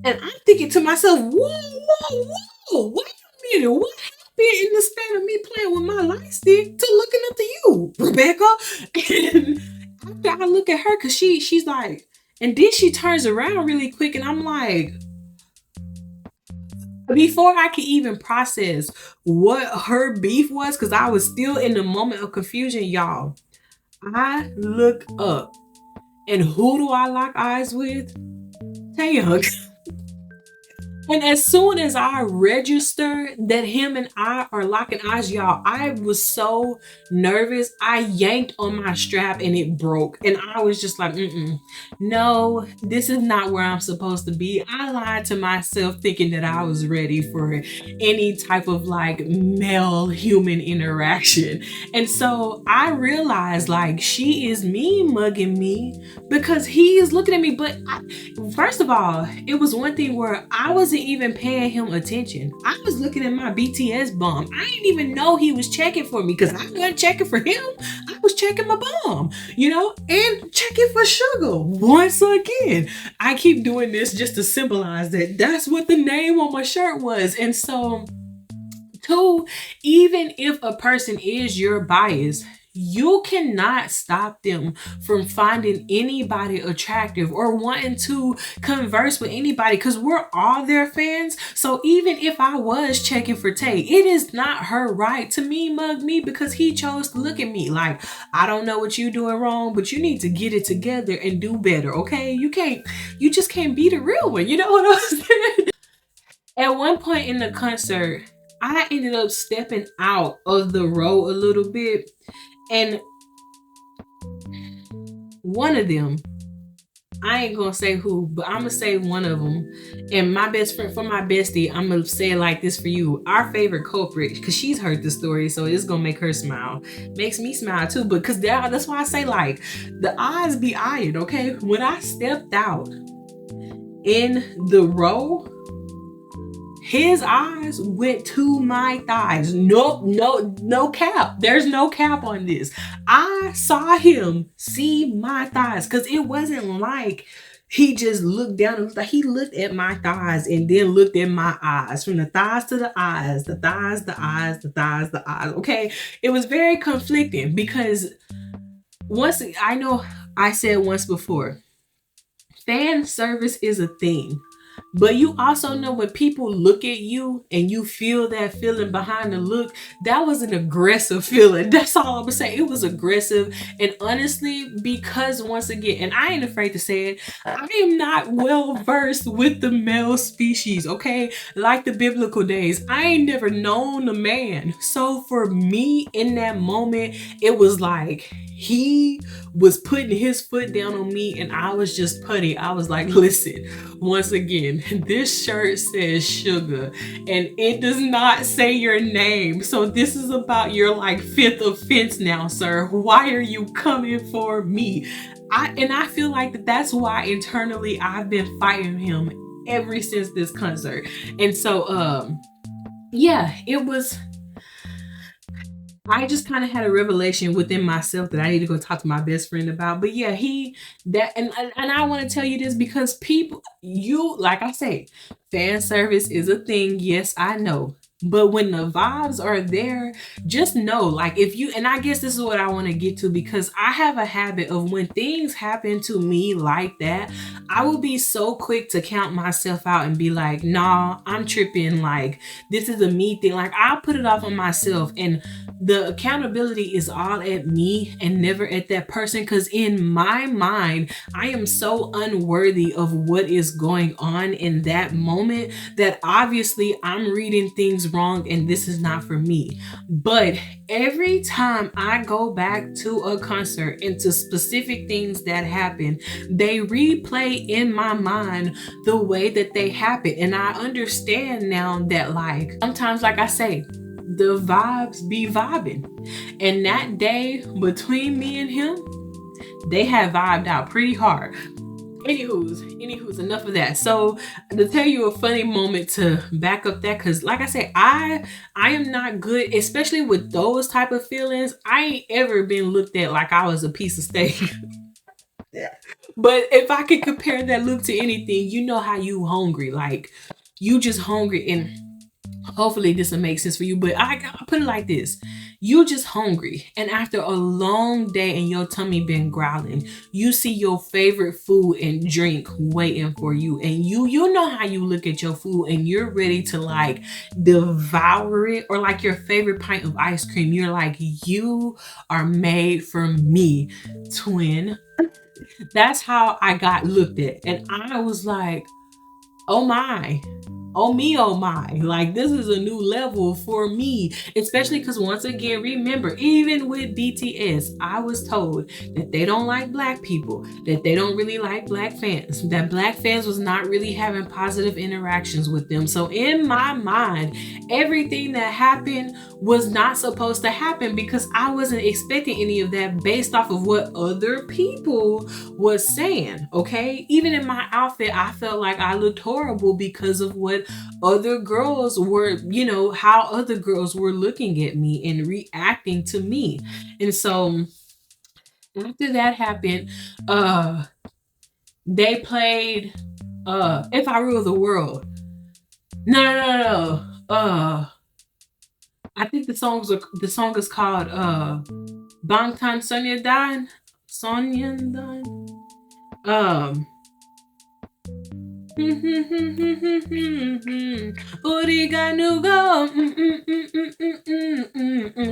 and I'm thinking to myself, whoa, wait a minute, what happened in the span of me playing with my light stick to looking up to you, Rebecca? And after I look at her, because she's like, and then she turns around really quick, and I'm like, before I could even process what her beef was, because I was still in the moment of confusion, y'all, I look up, and who do I lock eyes with? Taehyung. And as soon as I register that him and I are locking eyes, y'all, I was so nervous. I yanked on my strap and it broke. And I was just like, no, this is not where I'm supposed to be. I lied to myself thinking that I was ready for any type of male human interaction. And so I realized she is mean mugging me because he is looking at me. But first of all, it was one thing where I was wasn't even paying him attention. I was looking at my BTS bum. I didn't even know he was checking for me because I wasn't checking for him. I was checking my bum, and checking for sugar. Once again, I keep doing this just to symbolize that that's what the name on my shirt was. And so, two, even if a person is your bias, you cannot stop them from finding anybody attractive or wanting to converse with anybody, because we're all their fans. So even if I was checking for Tay, it is not her right to mug me because he chose to look at me. Like, I don't know what you're doing wrong, but you need to get it together and do better, okay? You just can't be the real one. You know what I'm saying? At one point in the concert, I ended up stepping out of the row a little bit, and one of them, I ain't gonna say who, but I'm gonna say one of them. And my best friend, for my bestie, I'm gonna say it like this for you. Our favorite culprit, because she's heard the story, so it's gonna make her smile. Makes me smile too, but because that's why I say, like, the eyes be eyeing, okay? When I stepped out in the row, his eyes went to my thighs. No cap. There's no cap on this. I saw him see my thighs, because it wasn't like he just looked down. It was like he looked at my thighs and then looked at my eyes. From the thighs to the eyes, the thighs, the eyes, the thighs, the eyes. Okay? It was very conflicting because I know I said once before, fan service is a thing. But you also know when people look at you and you feel that feeling behind the look, that was an aggressive feeling. That's all I'm gonna say. It was aggressive. And honestly, because once again, and I ain't afraid to say it, I am not well versed with the male species, okay? Like the biblical days, I ain't never known a man. So for me in that moment, it was like he was putting his foot down on me and I was just putty. I was like, listen, once again, this shirt says sugar and it does not say your name. So this is about your like fifth offense now, sir. Why are you coming for me? I feel like that's why internally I've been fighting him ever since this concert. And so, yeah, it was, I just kind of had a revelation within myself that I need to go talk to my best friend about. But yeah, and I want to tell you this because like I say, fan service is a thing. Yes, I know. But when the vibes are there, just know, like, and I guess this is what I want to get to, because I have a habit of when things happen to me like that, I will be so quick to count myself out and be like, nah, I'm tripping. Like, this is a me thing. Like, I'll put it off on myself, and the accountability is all at me and never at that person. Because in my mind, I am so unworthy of what is going on in that moment that obviously I'm reading things wrong and this is not for me. But every time I go back to a concert and to specific things that happen, they replay in my mind the way that they happen. And I understand now that, like, sometimes, like I say, the vibes be vibing. And that day between me and him, they had vibed out pretty hard. Anywho's, enough of that. So to tell you a funny moment to back up that, because like I said, I am not good, especially with those type of feelings. I ain't ever been looked at like I was a piece of steak. Yeah. But if I could compare that look to anything, you know how you hungry, like you just hungry, and hopefully this will make sense for you, but I put it like this. You just hungry, and after a long day and your tummy been growling, you see your favorite food and drink waiting for you, and you know how you look at your food and you're ready to like devour it, or like your favorite pint of ice cream, you're like, you are made for me, twin. That's how I got looked at, and I was like, oh my, oh me, oh my, like this is a new level for me. Especially because once again, remember, even with BTS, I was told that they don't like black people, that they don't really like black fans, that black fans was not really having positive interactions with them. So in my mind, everything that happened was not supposed to happen, because I wasn't expecting any of that based off of what other people was saying. Okay, even in my outfit, I felt like I looked horrible because of what what other girls were, how other girls were looking at me and reacting to me. And so after that happened, uh they played If I Rule the World. No. I think the song is called Bangtan Sonyeondan. Sonyeondan. Um 우리가 누구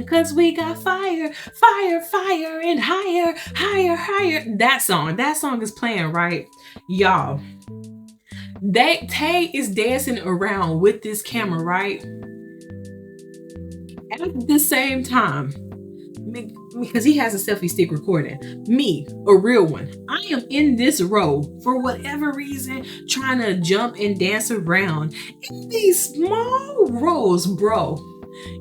cause we got fire, fire, fire, and higher, higher, higher. That song is playing, right? Y'all, Tay is dancing around with this camera, right? At the same time, because he has a selfie stick recording me, a real one, I am in this row for whatever reason trying to jump and dance around in these small rows, bro.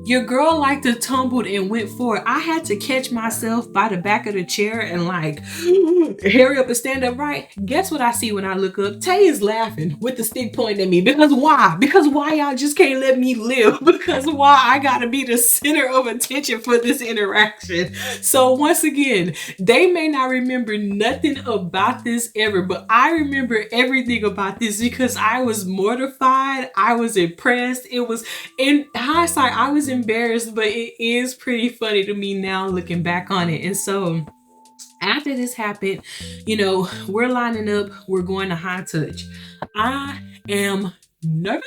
Your girl liked to tumbled and went forward. I had to catch myself by the back of the chair and like hurry up and stand up right. Guess what I see when I look up? Tay is laughing with the stick pointing at me. Because why? Because why y'all just can't let me live? Because why I gotta be the center of attention for this interaction? So once again, they may not remember nothing about this ever, but I remember everything about this because I was mortified. I was impressed. It was, in hindsight, I was embarrassed, but it is pretty funny to me now looking back on it. And so after this happened, we're lining up, we're going to high touch. I am nervous.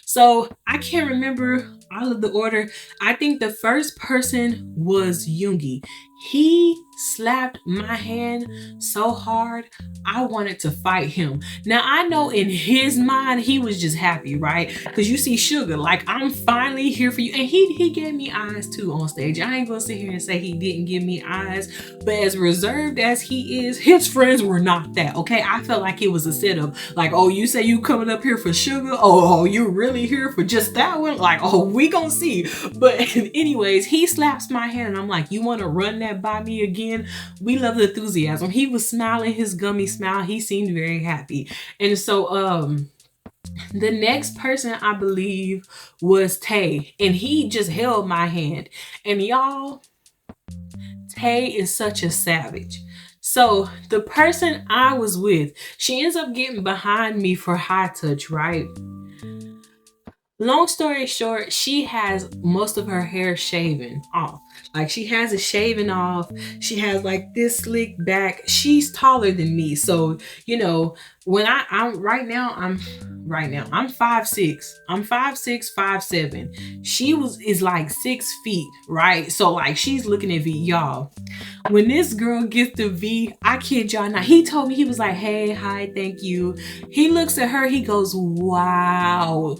So I can't remember all of the order. I think the first person was Yoongi. He slapped my hand so hard, I wanted to fight him. Now, I know in his mind, he was just happy, right? Because you see Sugar, like, I'm finally here for you. And he gave me eyes too on stage. I ain't gonna sit here and say he didn't give me eyes, but as reserved as he is, his friends were not that, okay? I felt like it was a setup. Like, oh, you say you coming up here for Sugar? Oh, you really here for just that one? Like, oh, we gonna see. But anyways, he slaps my hand and I'm like, you wanna run that by me again? We love the enthusiasm. He was smiling his gummy smile. He seemed very happy. And so the next person I believe was Tay, and he just held my hand. And y'all, Tay is such a savage. So the person I was with, she ends up getting behind me for high touch, right? Long story short, she has most of her hair shaven off. Like, she has it shaven off. She has like this slick back. She's taller than me. So, when I'm 5'6". I'm 5'6", 5'7". She is like 6 feet, right? So like, she's looking at V. Y'all, when this girl gets the V, I kid y'all not, he told me, he was like, hey, hi, thank you. He looks at her, he goes, wow.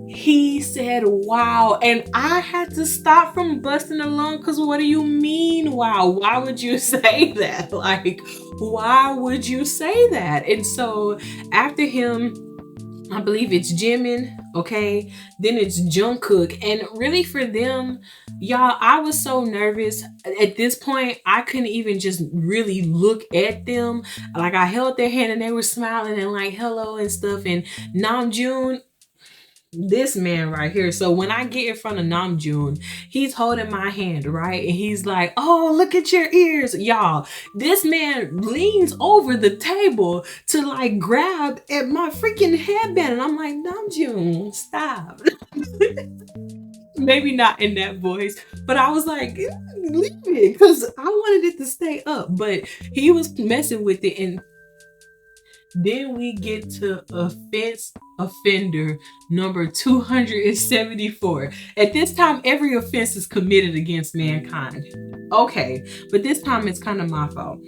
He said, wow. And I had to stop from busting a lung because what do you mean, wow? Why would you say that? Like, why would you say that? And so after him, I believe it's Jimin, okay? Then it's Jungkook. And really for them, y'all, I was so nervous. At this point, I couldn't even just really look at them. Like, I held their hand and they were smiling and like, hello and stuff. And Namjoon, this man right here. So when I get in front of Namjoon, he's holding my hand, right? And he's like, oh, look at your ears. Y'all, this man leans over the table to like grab at my freaking headband. And I'm like, Namjoon, stop. Maybe not in that voice, but I was like, leave it, because I wanted it to stay up. But he was messing with it. And then we get to offender number 274. At this time, every offense is committed against mankind. Okay, but this time it's kind of my fault.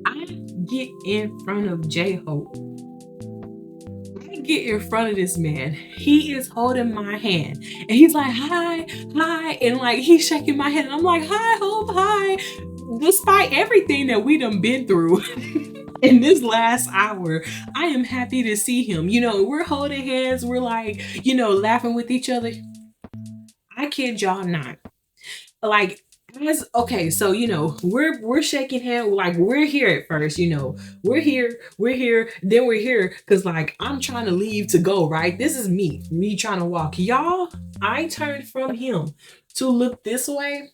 I get in front of J-Hope. I get in front of this man. He is holding my hand. And he's like, hi, hi. And like, he's shaking my hand. And I'm like, hi, Hope, hi. Despite everything that we done been through in this last hour, I am happy to see him. We're holding hands. We're like, laughing with each other. I kid y'all not. Like, Okay, so we're shaking hands, like we're here at first, we're here, then we're here because like I'm trying to leave to go, right? This is me trying to walk. Y'all, I turned from him to look this way.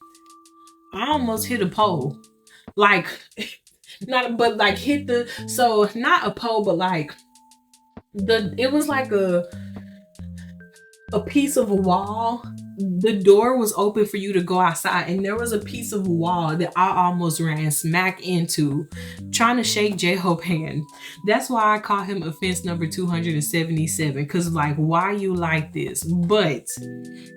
I almost hit a pole. Like not but like hit the so not a pole, but like it was like a piece of a wall. The door was open for you to go outside, and there was a piece of wall that I almost ran smack into trying to shake J-Hope hand. That's why I call him offense number 277, because like, why you like this? But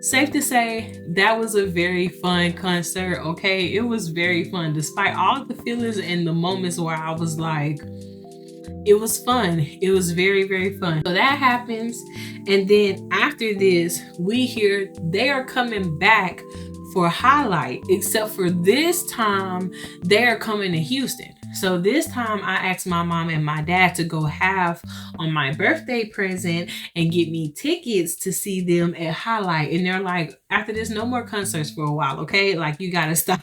safe to say that was a very fun concert. Okay, it was very fun despite all the feelings and the moments where I was like, it was fun. It was very, very fun. So that happens. And then after this, we hear they are coming back for Highlight, except for this time, they are coming to Houston. So this time I asked my mom and my dad to go half on my birthday present and get me tickets to see them at Highlight. And they're like, after this, no more concerts for a while, okay? Like, you gotta stop.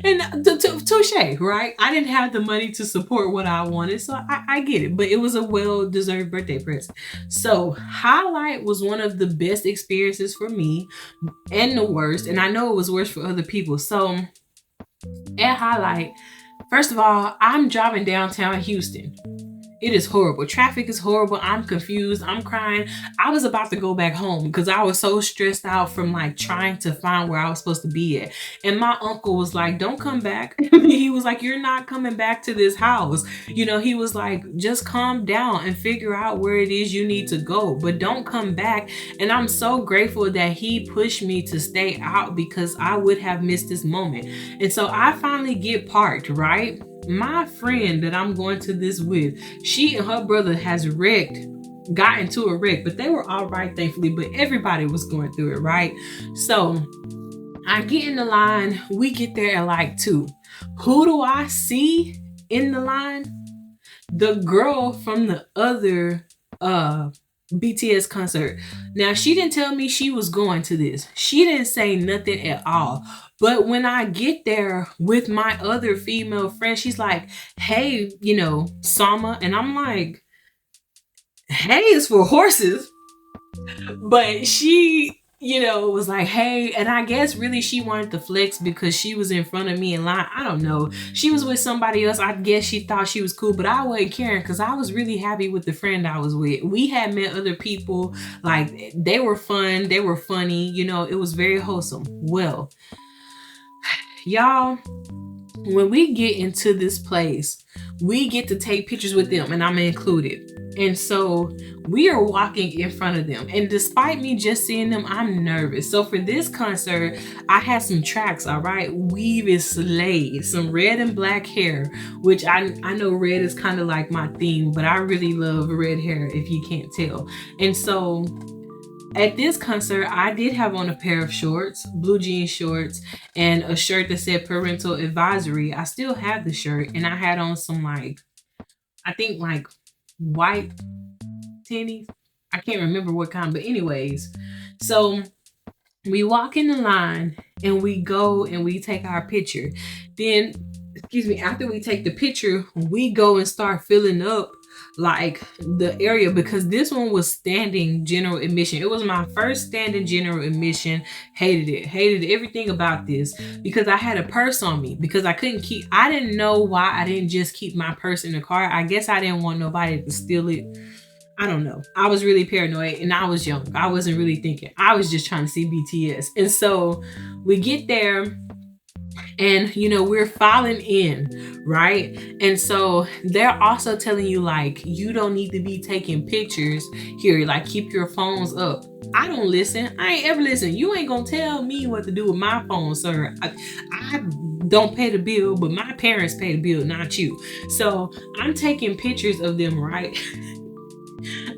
And touche, right? I didn't have the money to support what I wanted, so I get it. But it was a well-deserved birthday present. So Highlight was one of the best experiences for me, and the worst. And I know it was worse for other people. So at Highlight, first of all, I'm driving downtown Houston. It is horrible. Traffic is horrible. I'm confused. I'm crying. I was about to go back home because I was so stressed out from like trying to find where I was supposed to be at. And my uncle was like, don't come back. He was like, you're not coming back to this house. He was like, just calm down and figure out where it is you need to go, but don't come back. And I'm so grateful that he pushed me to stay out because I would have missed this moment. And so I finally get parked, right? My friend that I'm going to this with, she and her brother got into a wreck, but they were all right, thankfully, but everybody was going through it, right? So I get in the line. We get there at like 2. Who do I see in the line? The girl from the other BTS concert. Now, she didn't tell me she was going to this. She didn't say nothing at all. But when I get there with my other female friend, she's like, hey, Sama. And I'm like, hey is for horses. But she, was like, hey. And I guess really she wanted to flex because she was in front of me in line. I don't know. She was with somebody else. I guess she thought she was cool, but I wasn't caring because I was really happy with the friend I was with. We had met other people. Like, they were fun. They were funny. It was very wholesome. Well, y'all, when we get into this place, we get to take pictures with them, and I'm included. And so we are walking in front of them. And despite me just seeing them, I'm nervous. So for this concert, I had some tracks, all right? Weave is slayed. Some red and black hair, which I know red is kind of like my theme, but I really love red hair if you can't tell. And so at this concert, I did have on a pair of shorts, blue jean shorts, and a shirt that said parental advisory. I still have the shirt, and I had on some I think white tennies. I can't remember what kind, but anyways. So we walk in the line and we go and we take our picture. Then, after we take the picture, we go and start filling up the area because this one was standing general admission. It was my first standing general admission. Hated everything about this because I had a purse on me because I didn't know why I didn't just keep my purse in the car. I guess I didn't want nobody to steal it. I don't know. I was really paranoid and I was young. I wasn't really thinking. I was just trying to see BTS. And so we get there and we're filing in, right? And so they're also telling you you don't need to be taking pictures here, keep your phones up. I don't listen. I ain't ever listen. You ain't gonna tell me what to do with my phone, sir. I don't pay the bill, but my parents pay the bill, not you. So I'm taking pictures of them, right?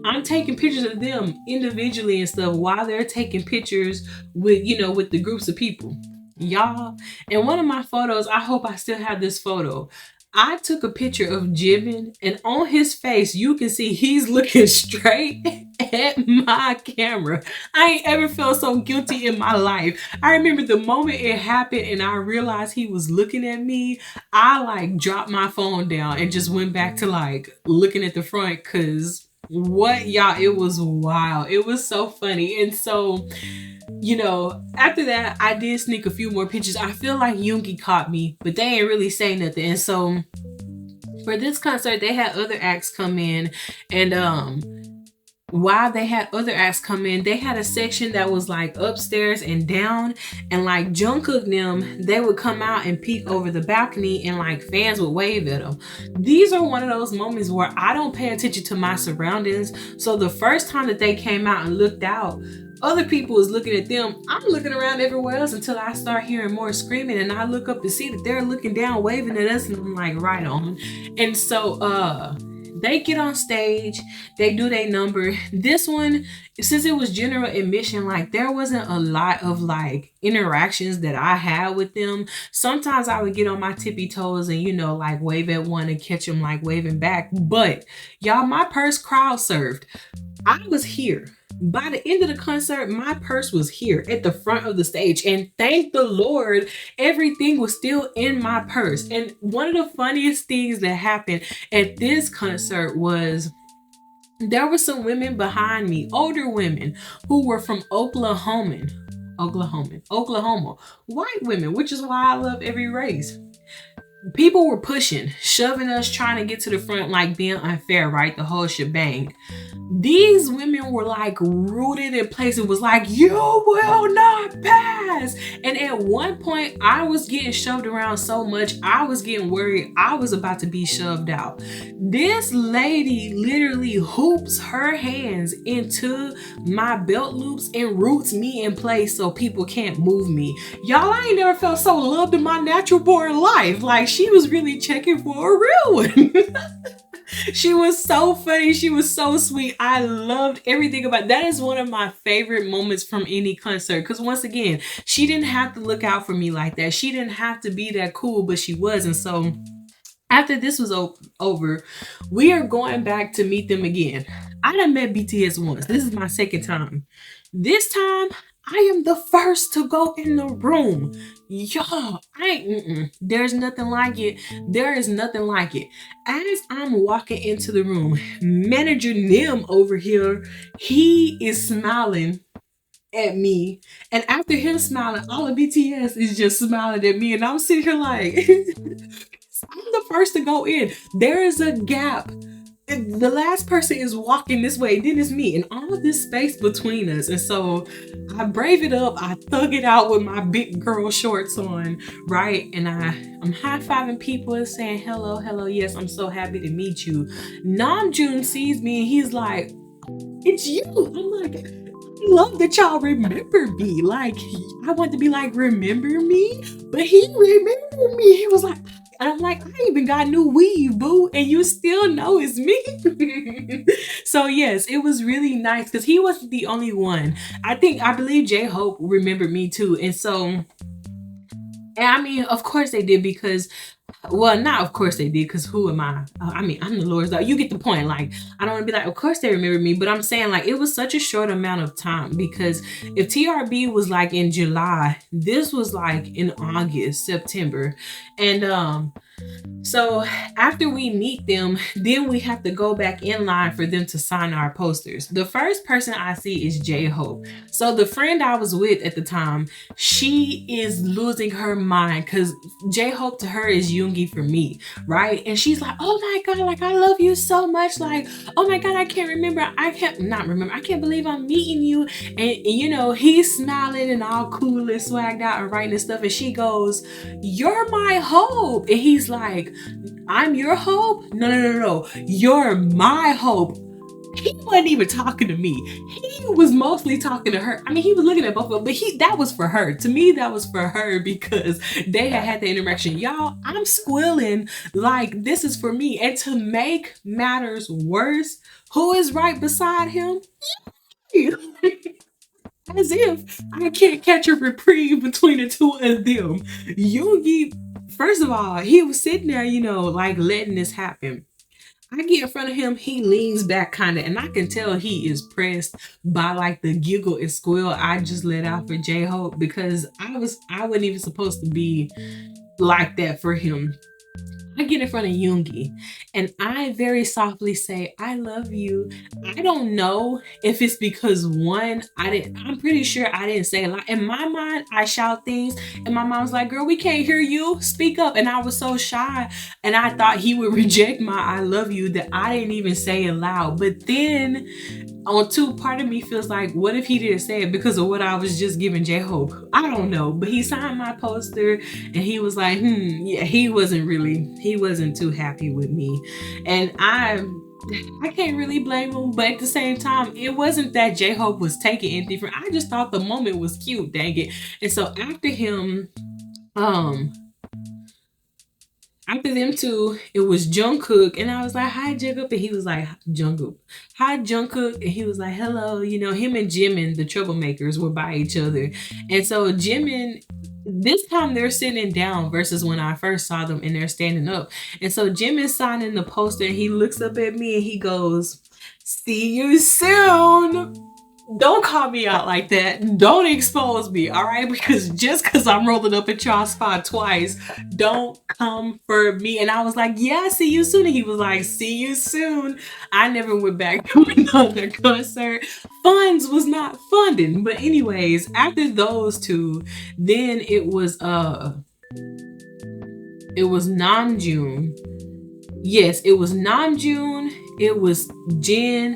I'm taking pictures of them individually and stuff while they're taking pictures with the groups of people. Y'all, in one of my photos, I hope I still have this photo. I took a picture of Jimin, and on his face, you can see he's looking straight at my camera. I ain't ever felt so guilty in my life. I remember the moment it happened and I realized he was looking at me, I like dropped my phone down and just went back to like looking at the front because what y'all, it was wild. It was so funny. And so, after that, I did sneak a few more pictures. I feel like Yoongi caught me, but they ain't really say nothing. And so for this concert, they had other acts come in, and while they had other acts come in, they had a section that was like upstairs and down, and like Jungkook and them, they would come out and peek over the balcony, and like fans would wave at them. These are one of those moments where I don't pay attention to my surroundings. So the first time that they came out and looked out, other people was looking at them. I'm looking around everywhere else until I start hearing more screaming, and I look up to see that they're looking down, waving at us, and I'm like, right on. And so they get on stage, they do their number. This one, since it was general admission, like there wasn't a lot of like interactions that I had with them. Sometimes I would get on my tippy toes and like wave at one and catch them like waving back. But y'all, my purse crowd surfed. I was here. By the end of the concert, my purse was here at the front of the stage. And thank the Lord, everything was still in my purse. And one of the funniest things that happened at this concert was there were some women behind me, older women, who were from Oklahoma, white women, which is why I love every race. People were pushing, shoving us, trying to get to the front, like being unfair, right? The whole shebang. These women were like rooted in place. It was like, you will not pass. And at one point, I was getting shoved around so much, I was getting worried I was about to be shoved out. This lady literally hoops her hands into my belt loops and roots me in place so people can't move me. Y'all, I ain't never felt so loved in my natural born life. Like, she was really checking for a real one. She was so funny. She was so sweet. I loved everything about it. That is one of my favorite moments from any concert. Because once again, she didn't have to look out for me like that. She didn't have to be that cool, but she was. And so after this was over, we are going back to meet them again. I done met BTS once. This is my second time. This time, I am the first to go in the room. Y'all, there's nothing like it. There is nothing like it. As I'm walking into the room, manager Nim over here, he is smiling at me. And after him smiling, all of BTS is just smiling at me. And I'm sitting here like, I'm the first to go in. There is a gap. The last person is walking this way, then it's me, and all of this space between us. And so I brave it up, I thug it out with my big girl shorts on, right? And I'm high-fiving people and saying, hello, yes, I'm so happy to meet you. Namjoon sees me and he's like, it's you. I'm like, I love that y'all remember me. Like, I want to be like, remember me? But he remembered me. He was like, and I'm like, I even got new weave, boo, and you still know it's me. So yes, it was really nice because he wasn't the only one. I believe J-Hope remembered me too. And so, and I mean, of course they did because, well, not of course they did because who am I? I'm the Lord's dog. You get the point. Like, I don't want to be like, of course they remember me, but I'm saying like it was such a short amount of time because if TRB was like in July, this was like in August, September. And so after we meet them, then we have to go back in line for them to sign our posters. The first person I see is J-Hope. So the friend I was with at the time, she is losing her mind because J-Hope to her is Yoongi for me, right? And she's like, oh my God, like I love you so much. Like, oh my God, I can't believe I'm meeting you. And he's smiling and all cool and swagged out and writing and stuff. And she goes, you're my hope. And he's like, I'm your hope? No. You're my hope. He wasn't even talking to me. He was mostly talking to her. I mean, he was looking at both of them, but that was for her. To me, that was for her because they had the interaction. Y'all, I'm squealing like this is for me. And to make matters worse, who is right beside him? As if I can't catch a reprieve between the two of them. Yoongi First of all, he was sitting there, like letting this happen. I get in front of him, he leans back kind of, and I can tell he is pressed by like the giggle and squeal I just let out for J Hope, because I wasn't even supposed to be like that for him. I get in front of Yoongi and I very softly say, I love you. I don't know if it's because one, I'm pretty sure I didn't say a lot. In my mind, I shout things and my mom's like, girl, we can't hear you. Speak up. And I was so shy and I thought he would reject my I love you that I didn't even say it loud. But then on two, part of me feels like, what if he didn't say it because of what I was just giving J-Hope? I don't know. But he signed my poster and he was like, yeah, he wasn't too happy with me. And I can't really blame him, but at the same time, it wasn't that J-Hope was taking anything from. I just thought the moment was cute, dang it. And so after them two, it was Jungkook, and I was like, "Hi, Jungkook," and he was like, "Jungkook, hi, Jungkook," and he was like, "Hello." Him and Jimin, the troublemakers, were by each other, and so Jimin. This time they're sitting down versus when I first saw them and they're standing up. And so Jimin's signing the poster and he looks up at me and he goes, "See you soon." Don't call me out like that. Don't expose me, all right? Because just because I'm rolling up at y'all spot twice, don't come for me. And I was like, yeah, see you soon. And he was like, see you soon. I never went back to another concert. Funds was not funding. But anyways, after those two, then it was Namjoon. Yes, it was Namjoon, it was Jin,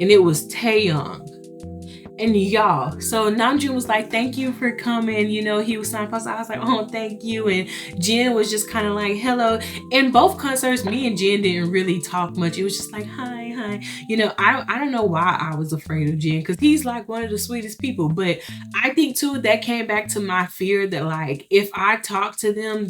and it was Taeyong. And y'all, so Namjoon was like, thank you for coming. He was signed post. I was like, oh, thank you. And Jin was just kind of like, hello. In both concerts, me and Jin didn't really talk much. It was just like, hi. I don't know why I was afraid of Jin, because he's like one of the sweetest people. But I think too, that came back to my fear that like, if I talk to them,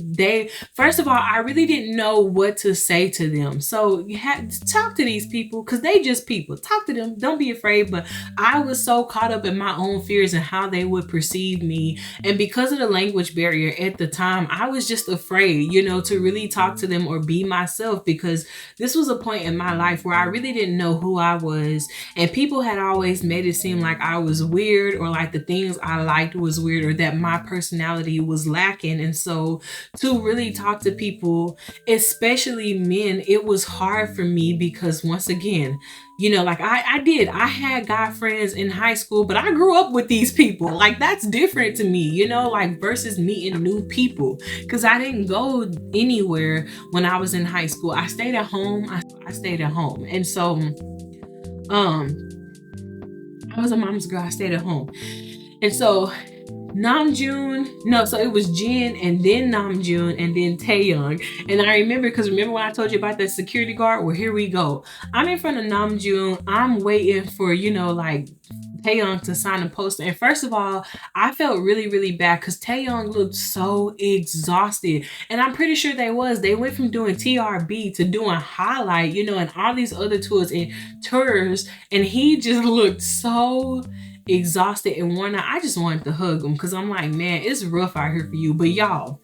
first of all, I really didn't know what to say to them. So you had to talk to these people because they just people. Talk to them. Don't be afraid. But I was so caught up in my own fears and how they would perceive me. And because of the language barrier at the time, I was just afraid, to really talk to them or be myself, because this was a point in my life where I really didn't know who I was. And people had always made it seem like I was weird, or like the things I liked was weird, or that my personality was lacking. And so to really talk to people, especially men, it was hard for me because once again, like I had guy friends in high school, but I grew up with these people. Like that's different to me, like versus meeting new people. Cause I didn't go anywhere when I was in high school. I stayed at home. I stayed at home. And so, I was a mom's girl. I stayed at home. And so so it was Jin and then Namjoon and then Taeyong. And I remember when I told you about that security guard? Well, here we go. I'm in front of Namjoon. I'm waiting for, like Taeyong to sign a poster. And first of all, I felt really, really bad because Taeyong looked so exhausted. And I'm pretty sure they went from doing TRB to doing Highlight, and all these other tours. And he just looked so exhausted and worn out. I just wanted to hug him because I'm like, man, it's rough out here for you. But y'all,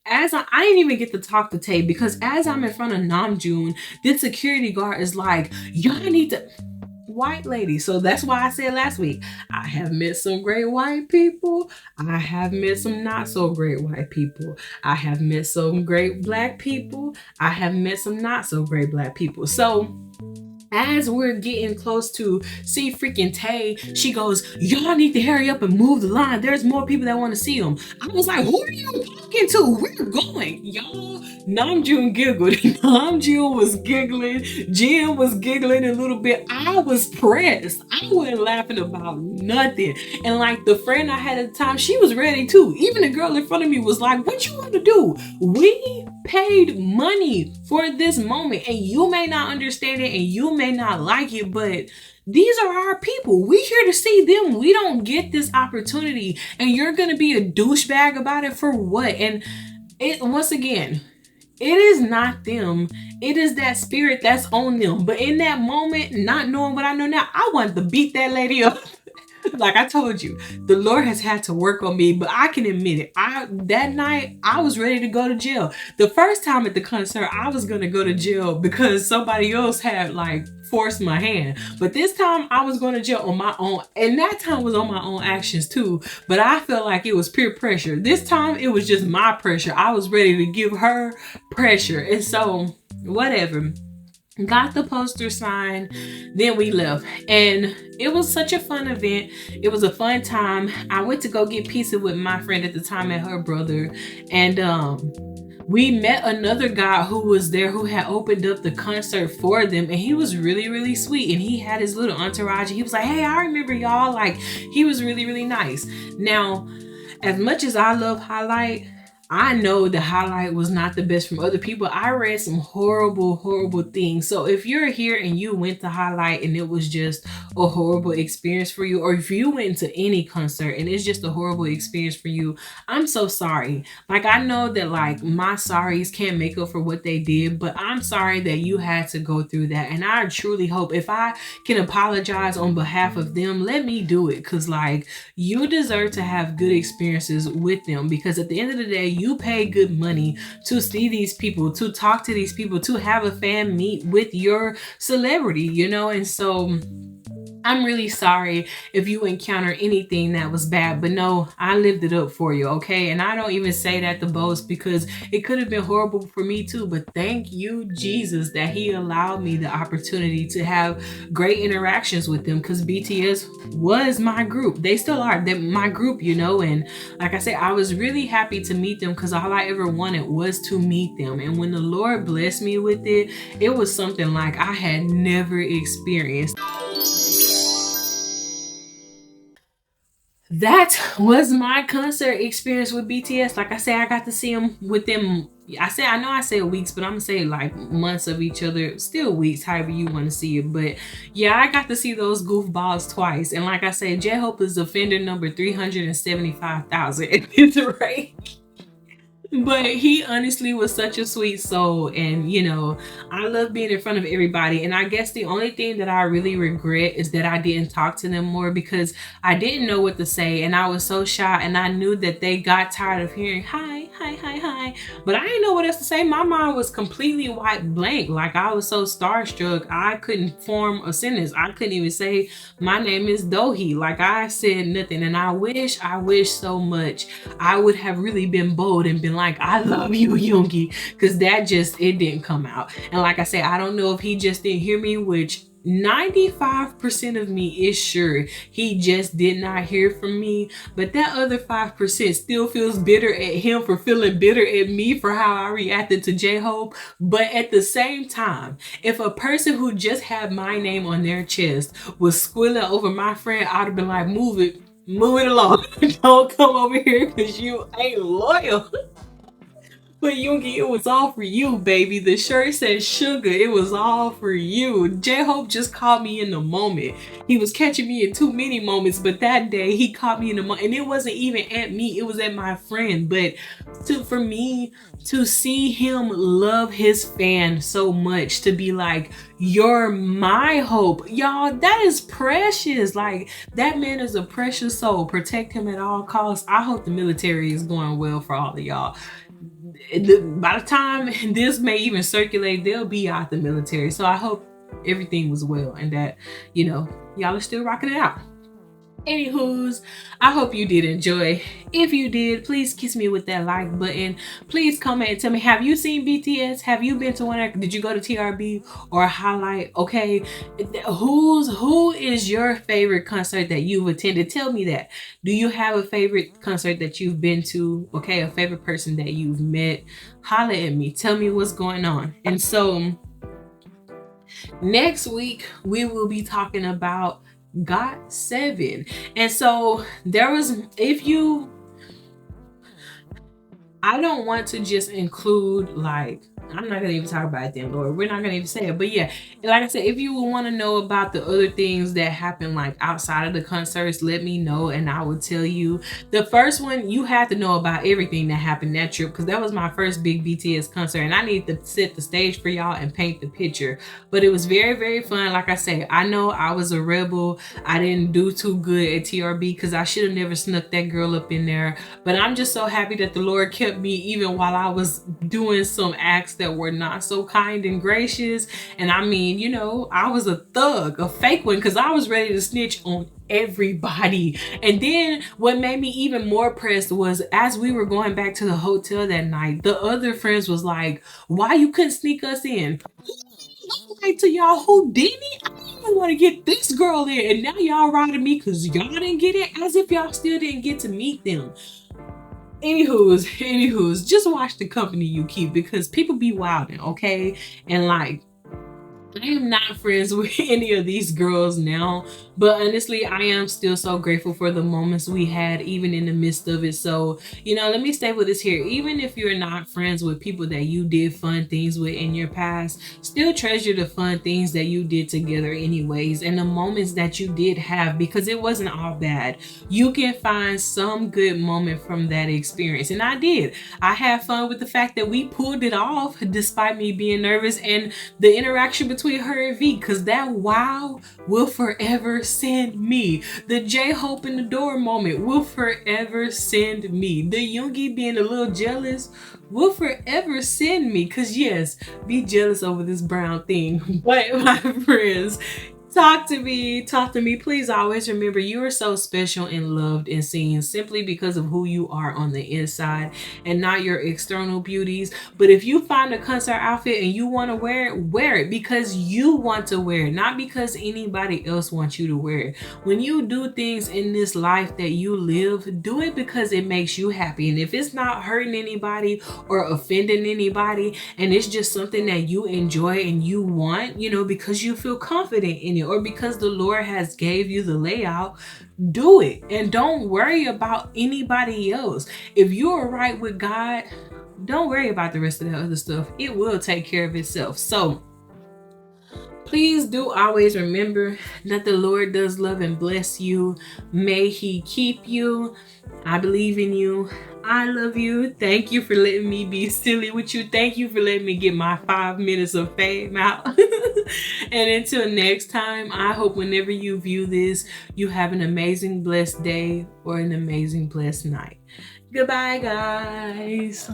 I didn't even get to talk to Tay, because as I'm in front of Namjoon, this security guard is like, y'all need to... White lady. So that's why I said last week, I have met some great white people. I have met some not so great white people. I have met some great black people. I have met some not so great black people. So as we're getting close to see freaking Tay, she goes, y'all need to hurry up and move the line. There's more people that want to see him. I was like, who are you talking to? We're going. Y'all, Namjoon giggled. Namjoon was giggling. Jin was giggling a little bit. I was pressed. I wasn't laughing about nothing. And like the friend I had at the time, she was ready too. Even the girl in front of me was like, what you want to do? We paid money for this moment, and you may not understand it and you may not like it, but these are our people. We here to see them. We don't get this opportunity, and you're gonna be a douchebag about it for what? And once again, it is not them. It is that spirit that's on them. But in that moment, not knowing what I know now, I wanted to beat that lady up. Like I told you, the Lord has had to work on me, but I can admit it. That night I was ready to go to jail. The first time at the concert, I was gonna go to jail because somebody else had like forced my hand. But this time I was going to jail on my own, and that time was on my own actions too. But I felt like it was peer pressure. This time it was just my pressure. I was ready to give her pressure, and so whatever. Got the poster signed, then we left, and it was such a fun event. It was a fun time. I went to go get pizza with my friend at the time and her brother, and we met another guy who was there who had opened up the concert for them, and he was really, really sweet, and he had his little entourage, and he was like, hey, I remember y'all. Like, he was really, really nice. Now, as much as I love Highlight, I know the Highlight was not the best from other people. I read some horrible, horrible things. So if you're here and you went to Highlight and it was just a horrible experience for you, or if you went to any concert and it's just a horrible experience for you, I'm so sorry. Like, I know that like my sorries can't make up for what they did, but I'm sorry that you had to go through that. And I truly hope if I can apologize on behalf of them, let me do it. Cause like, you deserve to have good experiences with them, because at the end of the day, you pay good money to see these people, to talk to these people, to have a fan meet with your celebrity, you know? And so I'm really sorry if you encounter anything that was bad, but no, I lived it up for you, okay? And I don't even say that to boast, because it could have been horrible for me too, but thank you, Jesus, that he allowed me the opportunity to have great interactions with them, because BTS was my group. They still are. They're my group, you know? And like I said, I was really happy to meet them, because all I ever wanted was to meet them. And when the Lord blessed me with it, it was something like I had never experienced. That was my concert experience with BTS. Like I said, I got to see them within, I know I said weeks, but I'm gonna say like months of each other, still weeks, however you want to see it. But yeah, I got to see those goofballs twice. And like I said, J-Hope is offender number 375,000 at this rate. But he honestly was such a sweet soul, and you know, I love being in front of everybody. And I guess the only thing that I really regret is that I didn't talk to them more, because I didn't know what to say, and I was so shy, and I knew that they got tired of hearing hi, hi, hi, hi, but I didn't know what else to say. My mind was completely white blank. Like, I was so starstruck, I couldn't form a sentence. I couldn't even say my name is Dohi. Like, I said nothing. And I wish so much I would have really been bold and been like, I love you, Yoongi, because it didn't come out. And like I said, I don't know if he just didn't hear me, which 95% of me is sure he just did not hear from me, but that other 5% still feels bitter at him for feeling bitter at me for how I reacted to J-Hope. But at the same time, if a person who just had my name on their chest was squealing over my friend, I'd have been like, move it along. Don't come over here, because you ain't loyal. But Yoongi, it was all for you, baby. The shirt said sugar. It was all for you. J-Hope just caught me in the moment. He was catching me in too many moments, but that day he caught me in the moment. And it wasn't even at me. It was at my friend. But for me to see him love his fan so much, to be like, you're my hope. Y'all, that is precious. Like, that man is a precious soul. Protect him at all costs. I hope the military is going well for all of y'all. By the time this may even circulate, they'll be out the military. So I hope everything was well, and that, you know, y'all are still rocking it out. Anywho's, I hope you did enjoy. If you did, please kiss me with that like button. Please comment and tell me, have you seen BTS? Have you been to one? Did you go to TRB or Highlight? Okay, who is your favorite concert that you've attended? Tell me that. Do you have a favorite concert that you've been to? Okay, a favorite person that you've met? Holla at me. Tell me what's going on. And so next week we will be talking about GOT7. And so there was, I don't want to just include, like, I'm not gonna even talk about it then, Lord. We're not gonna even say it. But yeah, like I said, if you want to know about the other things that happen like outside of the concerts, let me know and I will tell you. The first one, you have to know about everything that happened that trip, because that was my first big BTS concert and I need to set the stage for y'all and paint the picture. But it was very, very fun. Like I say, I know I was a rebel. I didn't do too good at TRB because I should have never snuck that girl up in there. But I'm just so happy that the Lord kept me even while I was doing some acts that were not so kind and gracious. And I mean, you know, I was a thug, a fake one, because I was ready to snitch on everybody. And then what made me even more pressed was, as we were going back to the hotel that night, the other friends was like, why you couldn't sneak us in? Like, to y'all, who didn't? I didn't even want to get this girl in, and now y'all riding me because y'all didn't get it, as if y'all still didn't get to meet them. Anywho's, just watch the company you keep, because people be wilding, okay? And like, I am not friends with any of these girls now, but honestly, I am still so grateful for the moments we had, even in the midst of it. So, you know, let me stay with this here. Even if you're not friends with people that you did fun things with in your past, still treasure the fun things that you did together anyways, and the moments that you did have, because it wasn't all bad. You can find some good moment from that experience, and I did. I had fun with the fact that we pulled it off despite me being nervous, and the interaction between her and V, because that wow will forever send me. The J-Hope in the door moment will forever send me. The Yoongi being a little jealous will forever send me, because yes, be jealous over this brown thing. But my friends, talk to me. Please always remember, you are so special and loved and seen simply because of who you are on the inside and not your external beauties. But if you find a concert outfit and you want to wear it because you want to wear it, not because anybody else wants you to wear it. When you do things in this life that you live, do it because it makes you happy. And if it's not hurting anybody or offending anybody, and it's just something that you enjoy and you want, you know, because you feel confident in it, or because the Lord has gave you the layout, do it. And don't worry about anybody else. If you are right with God, don't worry about the rest of the other stuff. It will take care of itself. So please do always remember that the Lord does love and bless you. May He keep you. I believe in you. I love you. Thank you for letting me be silly with you. Thank you for letting me get my 5 minutes of fame out. And until next time, I hope whenever you view this, you have an amazing, blessed day or an amazing, blessed night. Goodbye, guys.